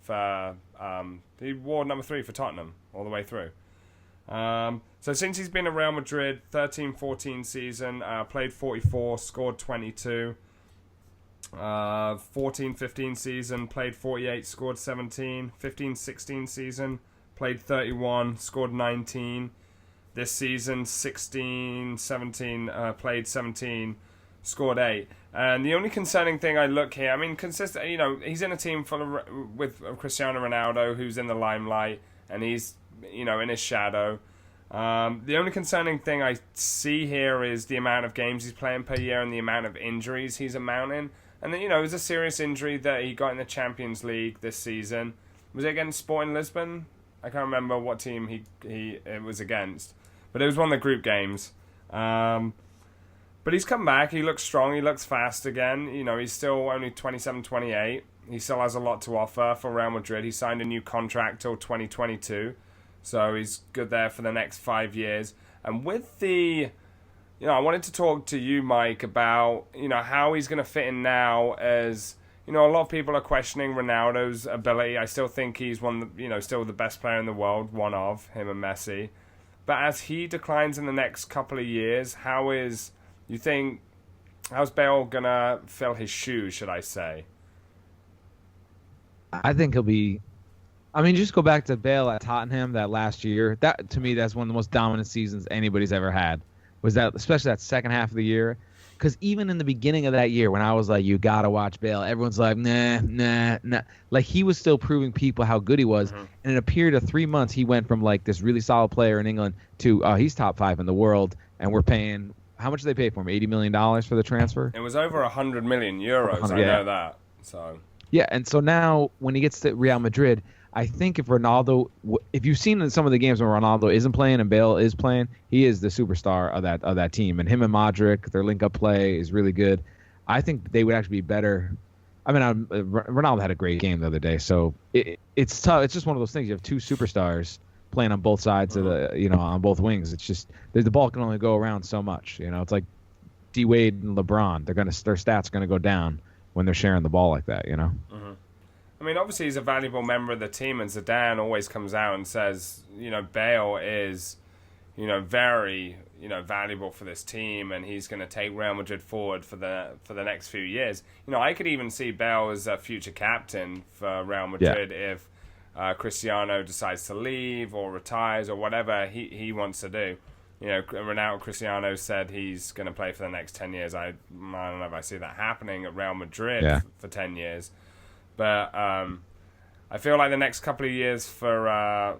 He wore number 3 for Tottenham all the way through. So since he's been at Real Madrid, 13-14 season, played 44, scored 22. 14-15 season, played 48, scored 17. 15-16 season, played 31, scored 19. This season, 16-17, played 17, scored 8. And the only concerning thing I look here, I mean, consistent. He's in a team with Cristiano Ronaldo, who's in the limelight, and he's, in his shadow. The only concerning thing I see here is the amount of games he's playing per year and the amount of injuries he's amounting. And then, it was a serious injury that he got in the Champions League this season. Was it against Sporting Lisbon? I can't remember what team it was against. But it was one of the group games. But he's come back. He looks strong. He looks fast again. He's still only 27, 28. He still has a lot to offer for Real Madrid. He signed a new contract till 2022. So he's good there for the next 5 years. And with I wanted to talk to you, Mike, about, how he's going to fit in now as, a lot of people are questioning Ronaldo's ability. I still think he's still the best player in the world, one of him and Messi. But as he declines in the next couple of years, how's Bale going to fill his shoes, should I say? I think he'll be... just go back to Bale at Tottenham that last year. That, to me, that's one of the most dominant seasons anybody's ever had. Was that, especially that second half of the year. Because even in the beginning of that year, when I was like, you got to watch Bale, everyone's like, nah. Like, he was still proving people how good he was. Mm-hmm. And in a period of 3 months, he went from, like, this really solid player in England to, he's top 5 in the world. And we're paying, how much did they pay for him? $80 million for the transfer? It was over 100 million euros. I know that. So. Yeah, and so now, when he gets to Real Madrid, I think if you've seen in some of the games when Ronaldo isn't playing and Bale is playing, he is the superstar of that team. And him and Modric, their link-up play is really good. I think they would actually be better. Ronaldo had a great game the other day, so it's tough. It's just one of those things. You have 2 superstars playing on both sides of the, on both wings. It's just the ball can only go around so much. It's like D Wade and LeBron. Their stats are gonna go down when they're sharing the ball like that. Mm-hmm. Obviously he's a valuable member of the team, and Zidane always comes out and says, Bale is, very, valuable for this team, and he's going to take Real Madrid forward for the next few years. I could even see Bale as a future captain for Real Madrid if Cristiano decides to leave or retires or whatever he wants to do. Ronaldo Cristiano said he's going to play for the next 10 years. I don't know if I see that happening at Real Madrid for 10 years. But I feel like the next couple of years for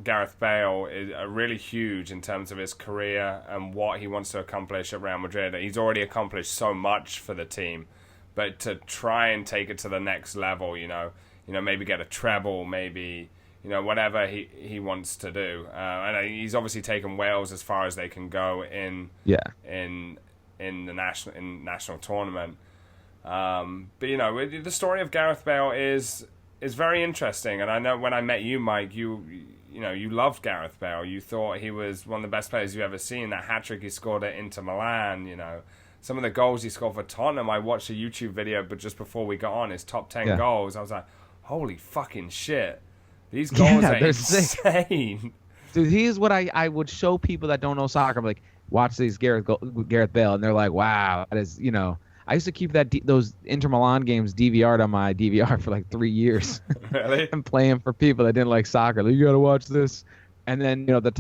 Gareth Bale are really huge in terms of his career and what he wants to accomplish at Real Madrid. He's already accomplished so much for the team, but to try and take it to the next level, maybe get a treble, maybe whatever he wants to do. And he's obviously taken Wales as far as they can go in the national tournament. But the story of Gareth Bale is very interesting, and I know when I met you, Mike, you you loved Gareth Bale. You thought he was one of the best players you've ever seen. That hat-trick he scored at Inter Milan, some of the goals he scored for Tottenham. I watched a YouTube video, but just before we got on, his top 10 goals. I was like, holy fucking shit. These goals are insane. Dude, he is what I would show people that don't know soccer. I'm like, watch these Gareth Bale, and they're like, wow, that is, I used to keep those Inter Milan games DVR'd on my DVR for like 3 years. Really? And playing for people that didn't like soccer. Like, you got to watch this. And then, the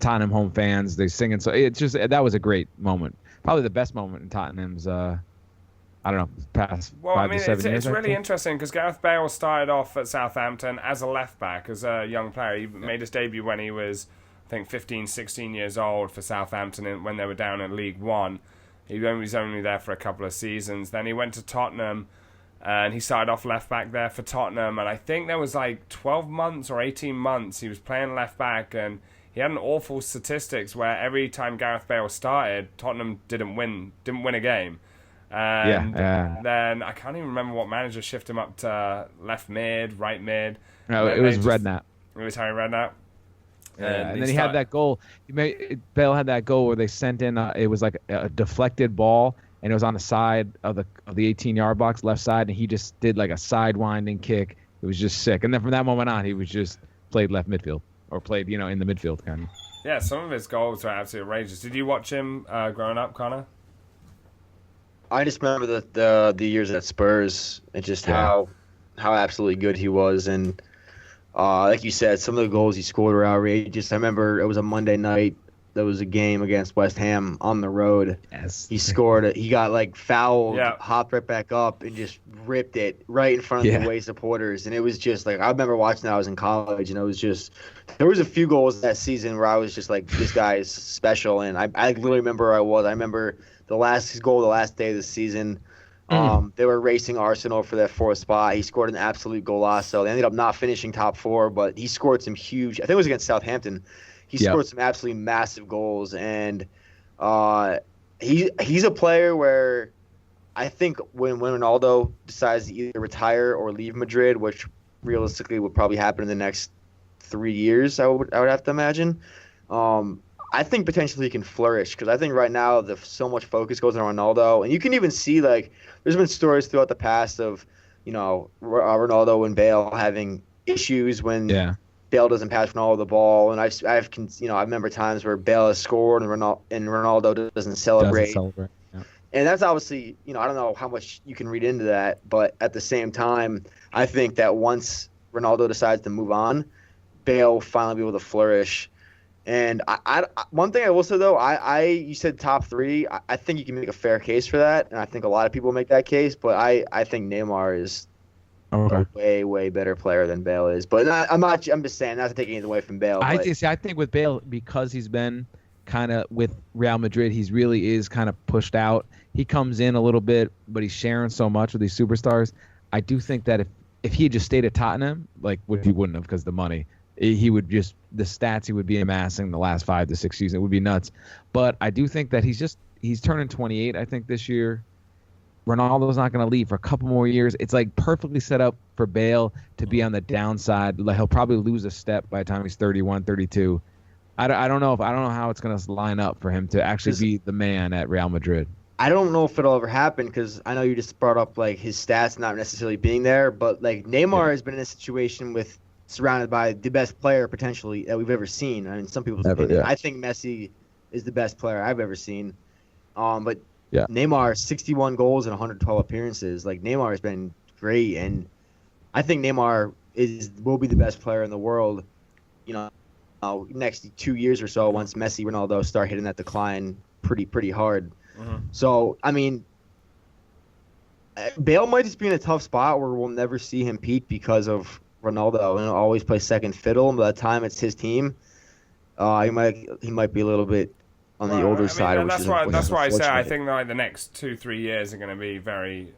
Tottenham home fans, they singing. So it's just, that was a great moment. Probably the best moment in Tottenham's, I don't know, past 5 to 7 years. It's really interesting because Gareth Bale started off at Southampton as a left back, as a young player. He made his debut when he was, I think, 15, 16 years old for Southampton when they were down in League One. He was only there for a couple of seasons. Then he went to Tottenham, and he started off left back there for Tottenham. And I think there was like 12 months or 18 months he was playing left back, and he had an awful statistics where every time Gareth Bale started, Tottenham didn't win a game. And then I can't even remember what manager shifted him up to left mid, right mid. No, it was Redknapp. It was Harry Redknapp. And then he had that goal. Bale had that goal where they sent in. It was like a deflected ball, and it was on the side of the 18-yard box, left side, and he just did like a sidewinding kick. It was just sick. And then from that moment on, he was just played left midfield or played, in the midfield kind of. Yeah, some of his goals were absolutely outrageous. Did you watch him growing up, Connor? I just remember the years at Spurs and just how absolutely good he was. And like you said, some of the goals he scored were outrageous. I remember it was a Monday night. There was a game against West Ham on the road. Yes. He scored it. He got fouled, hopped right back up, and just ripped it right in front of the away supporters. And it was just I remember watching that. I was in college, and it was just there was a few goals that season where I was just like, this guy is special. And I literally remember where I was. I remember his goal the last day of the season. They were racing Arsenal for that fourth spot. He scored an absolute golazo. They ended up not finishing top four, but he scored some huge. I think it was against Southampton. He scored some absolutely massive goals, and he's a player where I think when Ronaldo decides to either retire or leave Madrid, which realistically would probably happen in the next 3 years, I would have to imagine. I think potentially he can flourish because I think right now so much focus goes on Ronaldo, and you can even see there's been stories throughout the past of Ronaldo and Bale having issues when Bale doesn't pass Ronaldo the ball, and I remember times where Bale has scored and Ronaldo doesn't celebrate. And that's obviously I don't know how much you can read into that, but at the same time, I think that once Ronaldo decides to move on, Bale will finally be able to flourish. And one thing I will say though, you said top three. I think you can make a fair case for that, and I think a lot of people make that case. But I think Neymar is a way better player than Bale is. But I'm just saying not to take anything away from Bale. I think with Bale, because he's been kind of with Real Madrid, he really is kind of pushed out. He comes in a little bit, but he's sharing so much with these superstars. I do think that if he had just stayed at Tottenham, which he wouldn't have because of the money, he would just the stats he would be amassing the last 5 to 6 seasons, it would be nuts. But I do think that he's turning 28, I think, this year. Ronaldo's not going to leave for a couple more years. It's perfectly set up for Bale to be on the downside. He'll probably lose a step by the time he's 31, 32. I don't know how it's going to line up for him to actually be the man at Real Madrid. I don't know if it'll ever happen because I know you just brought up his stats not necessarily being there, but Neymar has been in a situation surrounded by the best player potentially that we've ever seen. I mean, some people's opinion. I think Messi is the best player I've ever seen. But Neymar, 61 goals and 112 appearances. Neymar has been great, and I think Neymar will be the best player in the world. Next 2 years or so, once Messi, Ronaldo start hitting that decline pretty hard. Mm-hmm. So I mean, Bale might just be in a tough spot where we'll never see him peak because of Ronaldo, and he'll always play second fiddle. And by the time it's his team, he might be a little bit on the older side. And that's why I say I think the next 2-3 years are going to be very,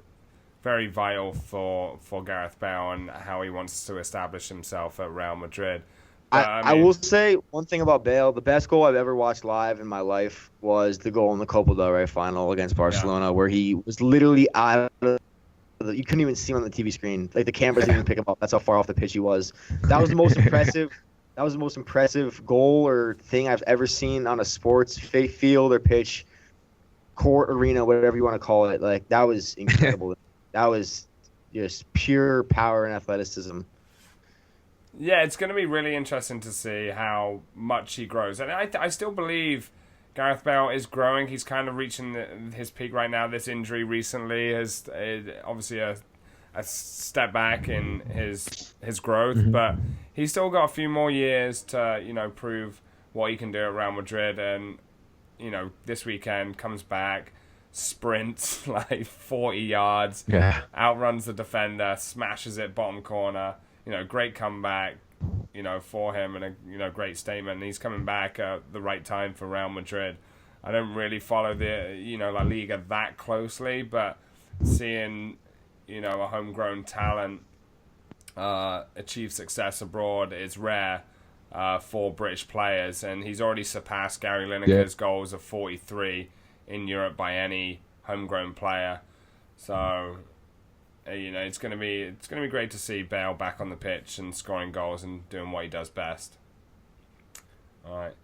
very vital for Gareth Bale and how he wants to establish himself at Real Madrid. I will say one thing about Bale. The best goal I've ever watched live in my life was the goal in the Copa del Rey final against Barcelona, where he was literally out of the you couldn't even see him on the TV screen. Like the cameras didn't even pick him up. That's how far off the pitch he was. That was the most impressive. That was the most impressive goal or thing I've ever seen on a sports field or pitch, court, arena, whatever you want to call it. Like that was incredible. That was just pure power and athleticism. Yeah, it's going to be really interesting to see how much he grows. And I still believe Gareth Bale is growing. He's kind of reaching his peak right now. This injury recently is obviously a step back in his growth, but he's still got a few more years to, prove what he can do at Real Madrid. And, this weekend comes back, sprints like 40 yards, outruns the defender, smashes it bottom corner. Great comeback, for him and a great statement. And he's coming back at the right time for Real Madrid. I don't really follow the, La Liga that closely, but seeing, a homegrown talent achieve success abroad is rare for British players. And he's already surpassed Gary Lineker's goals of 43 in Europe by any homegrown player. So... it's gonna be great to see Bale back on the pitch and scoring goals and doing what he does best. All right.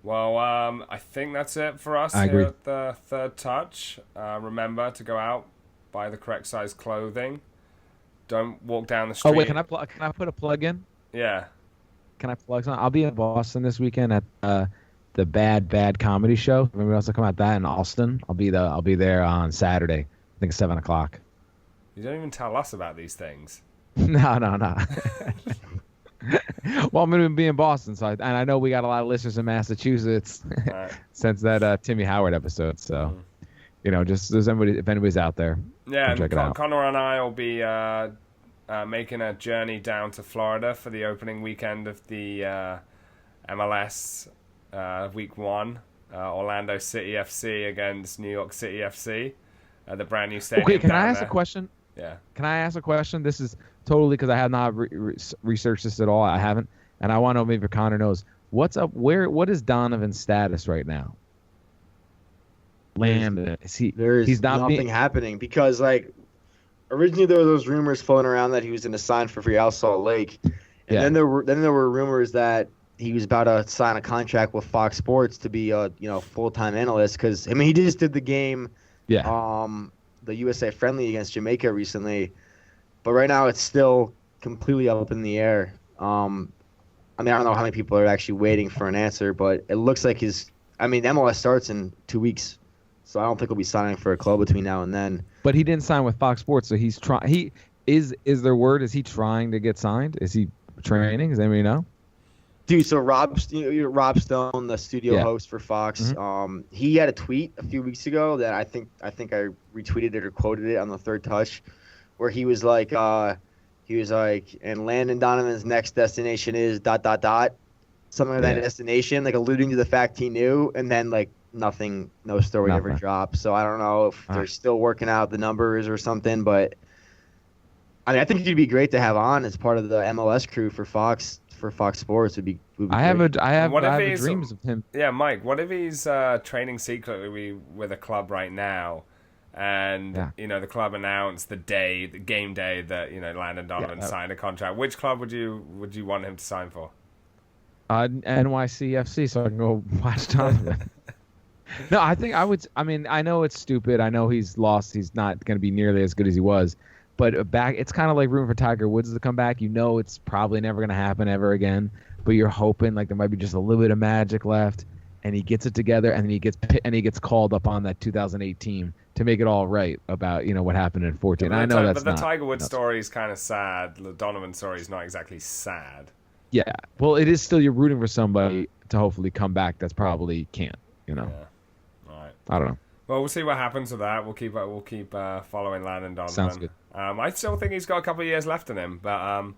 Well, I think that's it for us here at the Third Touch. Remember to go out, buy the correct size clothing. Don't walk down the street. Oh wait, can I put a plug in? Yeah. Can I plug something? I'll be in Boston this weekend at the Bad Comedy Show. Remember also come out that in Austin. I'll be there on Saturday. I think it's 7:00. You don't even tell us about these things. No. Well, I'm going to be in Boston, and I know we got a lot of listeners in Massachusetts since that Timmy Howard episode. So, just if anybody's out there, check it out. Connor and I will be making a journey down to Florida for the opening weekend of the MLS Week 1, Orlando City FC against New York City FC, the brand new stadium. Okay, can I ask a question? Yeah. Can I ask a question? This is totally because I have not researched this at all. I haven't, and I want to know maybe Connor knows what's up. What is Donovan's status right now? Landon, he's not nothing happening because originally there were those rumors floating around that he was going to sign for Real Salt Lake, and then there were rumors that he was about to sign a contract with Fox Sports to be a full-time analyst because he just did the game. Yeah. The USA friendly against Jamaica recently, but right now it's still completely up in the air. I don't know how many people are actually waiting for an answer, but it looks like MLS starts in 2 weeks, so I don't think he'll be signing for a club between now and then. But he didn't sign with Fox Sports, so he's trying. Is there word? Is he trying to get signed? Is he training? Does anybody know? Dude, so Rob Stone, the studio host for Fox, he had a tweet a few weeks ago that I think I retweeted it or quoted it on the Third Touch, where he was like, and Landon Donovan's next destination is ... something like that destination, alluding to the fact he knew, and then nothing, no story ever dropped. So I don't know if they're still working out the numbers or something, but I think it'd be great to have on as part of the MLS crew for Fox Sports. Would be I have dreams of him. Yeah, Mike. What if he's training secretly with a club right now, and the club announced the game day that Landon Donovan signed a contract? Which club would you want him to sign for? NYCFC, so I can go watch Donovan. No, I think I would. I know it's stupid. I know he's lost. He's not going to be nearly as good as he was. But it's kind of like rooting for Tiger Woods to come back. It's probably never going to happen ever again. But you're hoping there might be just a little bit of magic left, and he gets it together, and then he gets called up on that 2008 team to make it all right about what happened in 14. I know that's but the Tiger Woods story is kind of sad. The Donovan story is not exactly sad. Yeah, well, it is still you're rooting for somebody to hopefully come back. That's probably can't. Yeah. All right. I don't know. Well, we'll see what happens with that. We'll keep following Landon Donovan. Sounds good. I still think he's got a couple of years left in him, but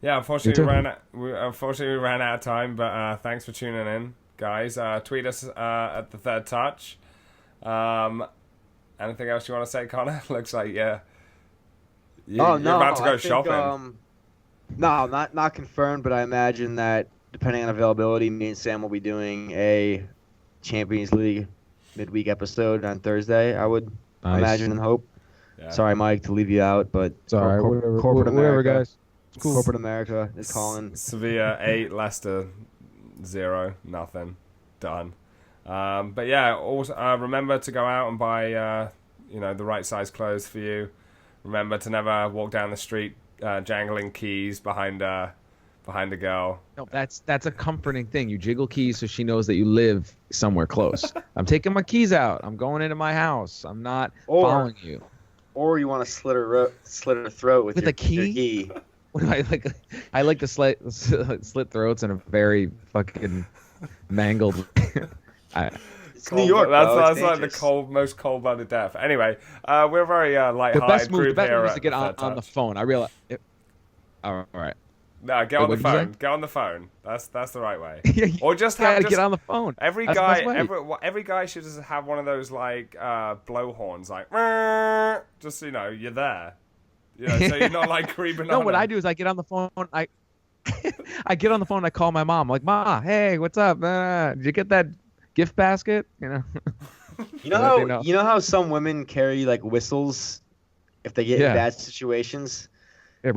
unfortunately we ran out of time. But thanks for tuning in, guys. Tweet us at the Third Touch. Anything else you want to say, Connor? Looks like you're about to go shopping. No, not confirmed, but I imagine that depending on availability, me and Sam will be doing a Champions League midweek episode on Thursday. I would imagine and hope. Yeah. Sorry, Mike, to leave you out, but It's all right. corporate Whatever, America, guys. It's cool. corporate America is calling. Sevilla 8, Leicester 0, nothing. Done. But yeah, also remember to go out and buy the right size clothes for you. Remember to never walk down the street jangling keys behind a girl. No, that's a comforting thing. You jiggle keys so she knows that you live somewhere close. I'm taking my keys out. I'm going into my house. I'm not following you. Or you want to slit her throat with your a key? Your key. I like to slit throats in a very fucking mangled. It's New York. That's like the most cold-blooded death. Anyway, we're a very light-hearted group the best here. move is to get on the phone. I realize. All right. No, get on the phone. Get on the phone. That's the right way. Or just get on the phone. Every guy should just have one of those like blow horns, like just you're there. So you're not like creeping. No, on what him. I do is I get on the phone. I get on the phone. I call my mom. I'm like, Ma, hey, what's up? Did you get that gift basket? You know how some women carry like whistles if they get in bad situations. Yeah,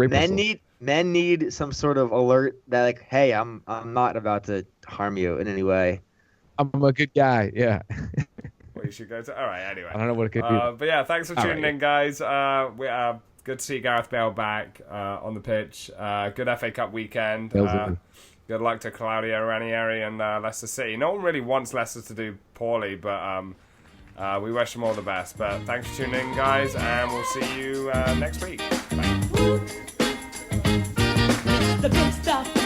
Men need some sort of alert that like, hey, I'm not about to harm you in any way. I'm a good guy. Yeah. Well, you should go to. All right. Anyway. I don't know what it could do. But yeah, thanks for tuning in, guys. Good to see Gareth Bale back on the pitch. Good FA Cup weekend. Good luck to Claudio Ranieri and Leicester City. No one really wants Leicester to do poorly, but we wish them all the best. But thanks for tuning in, guys, and we'll see you next week. Bye. The good stuff.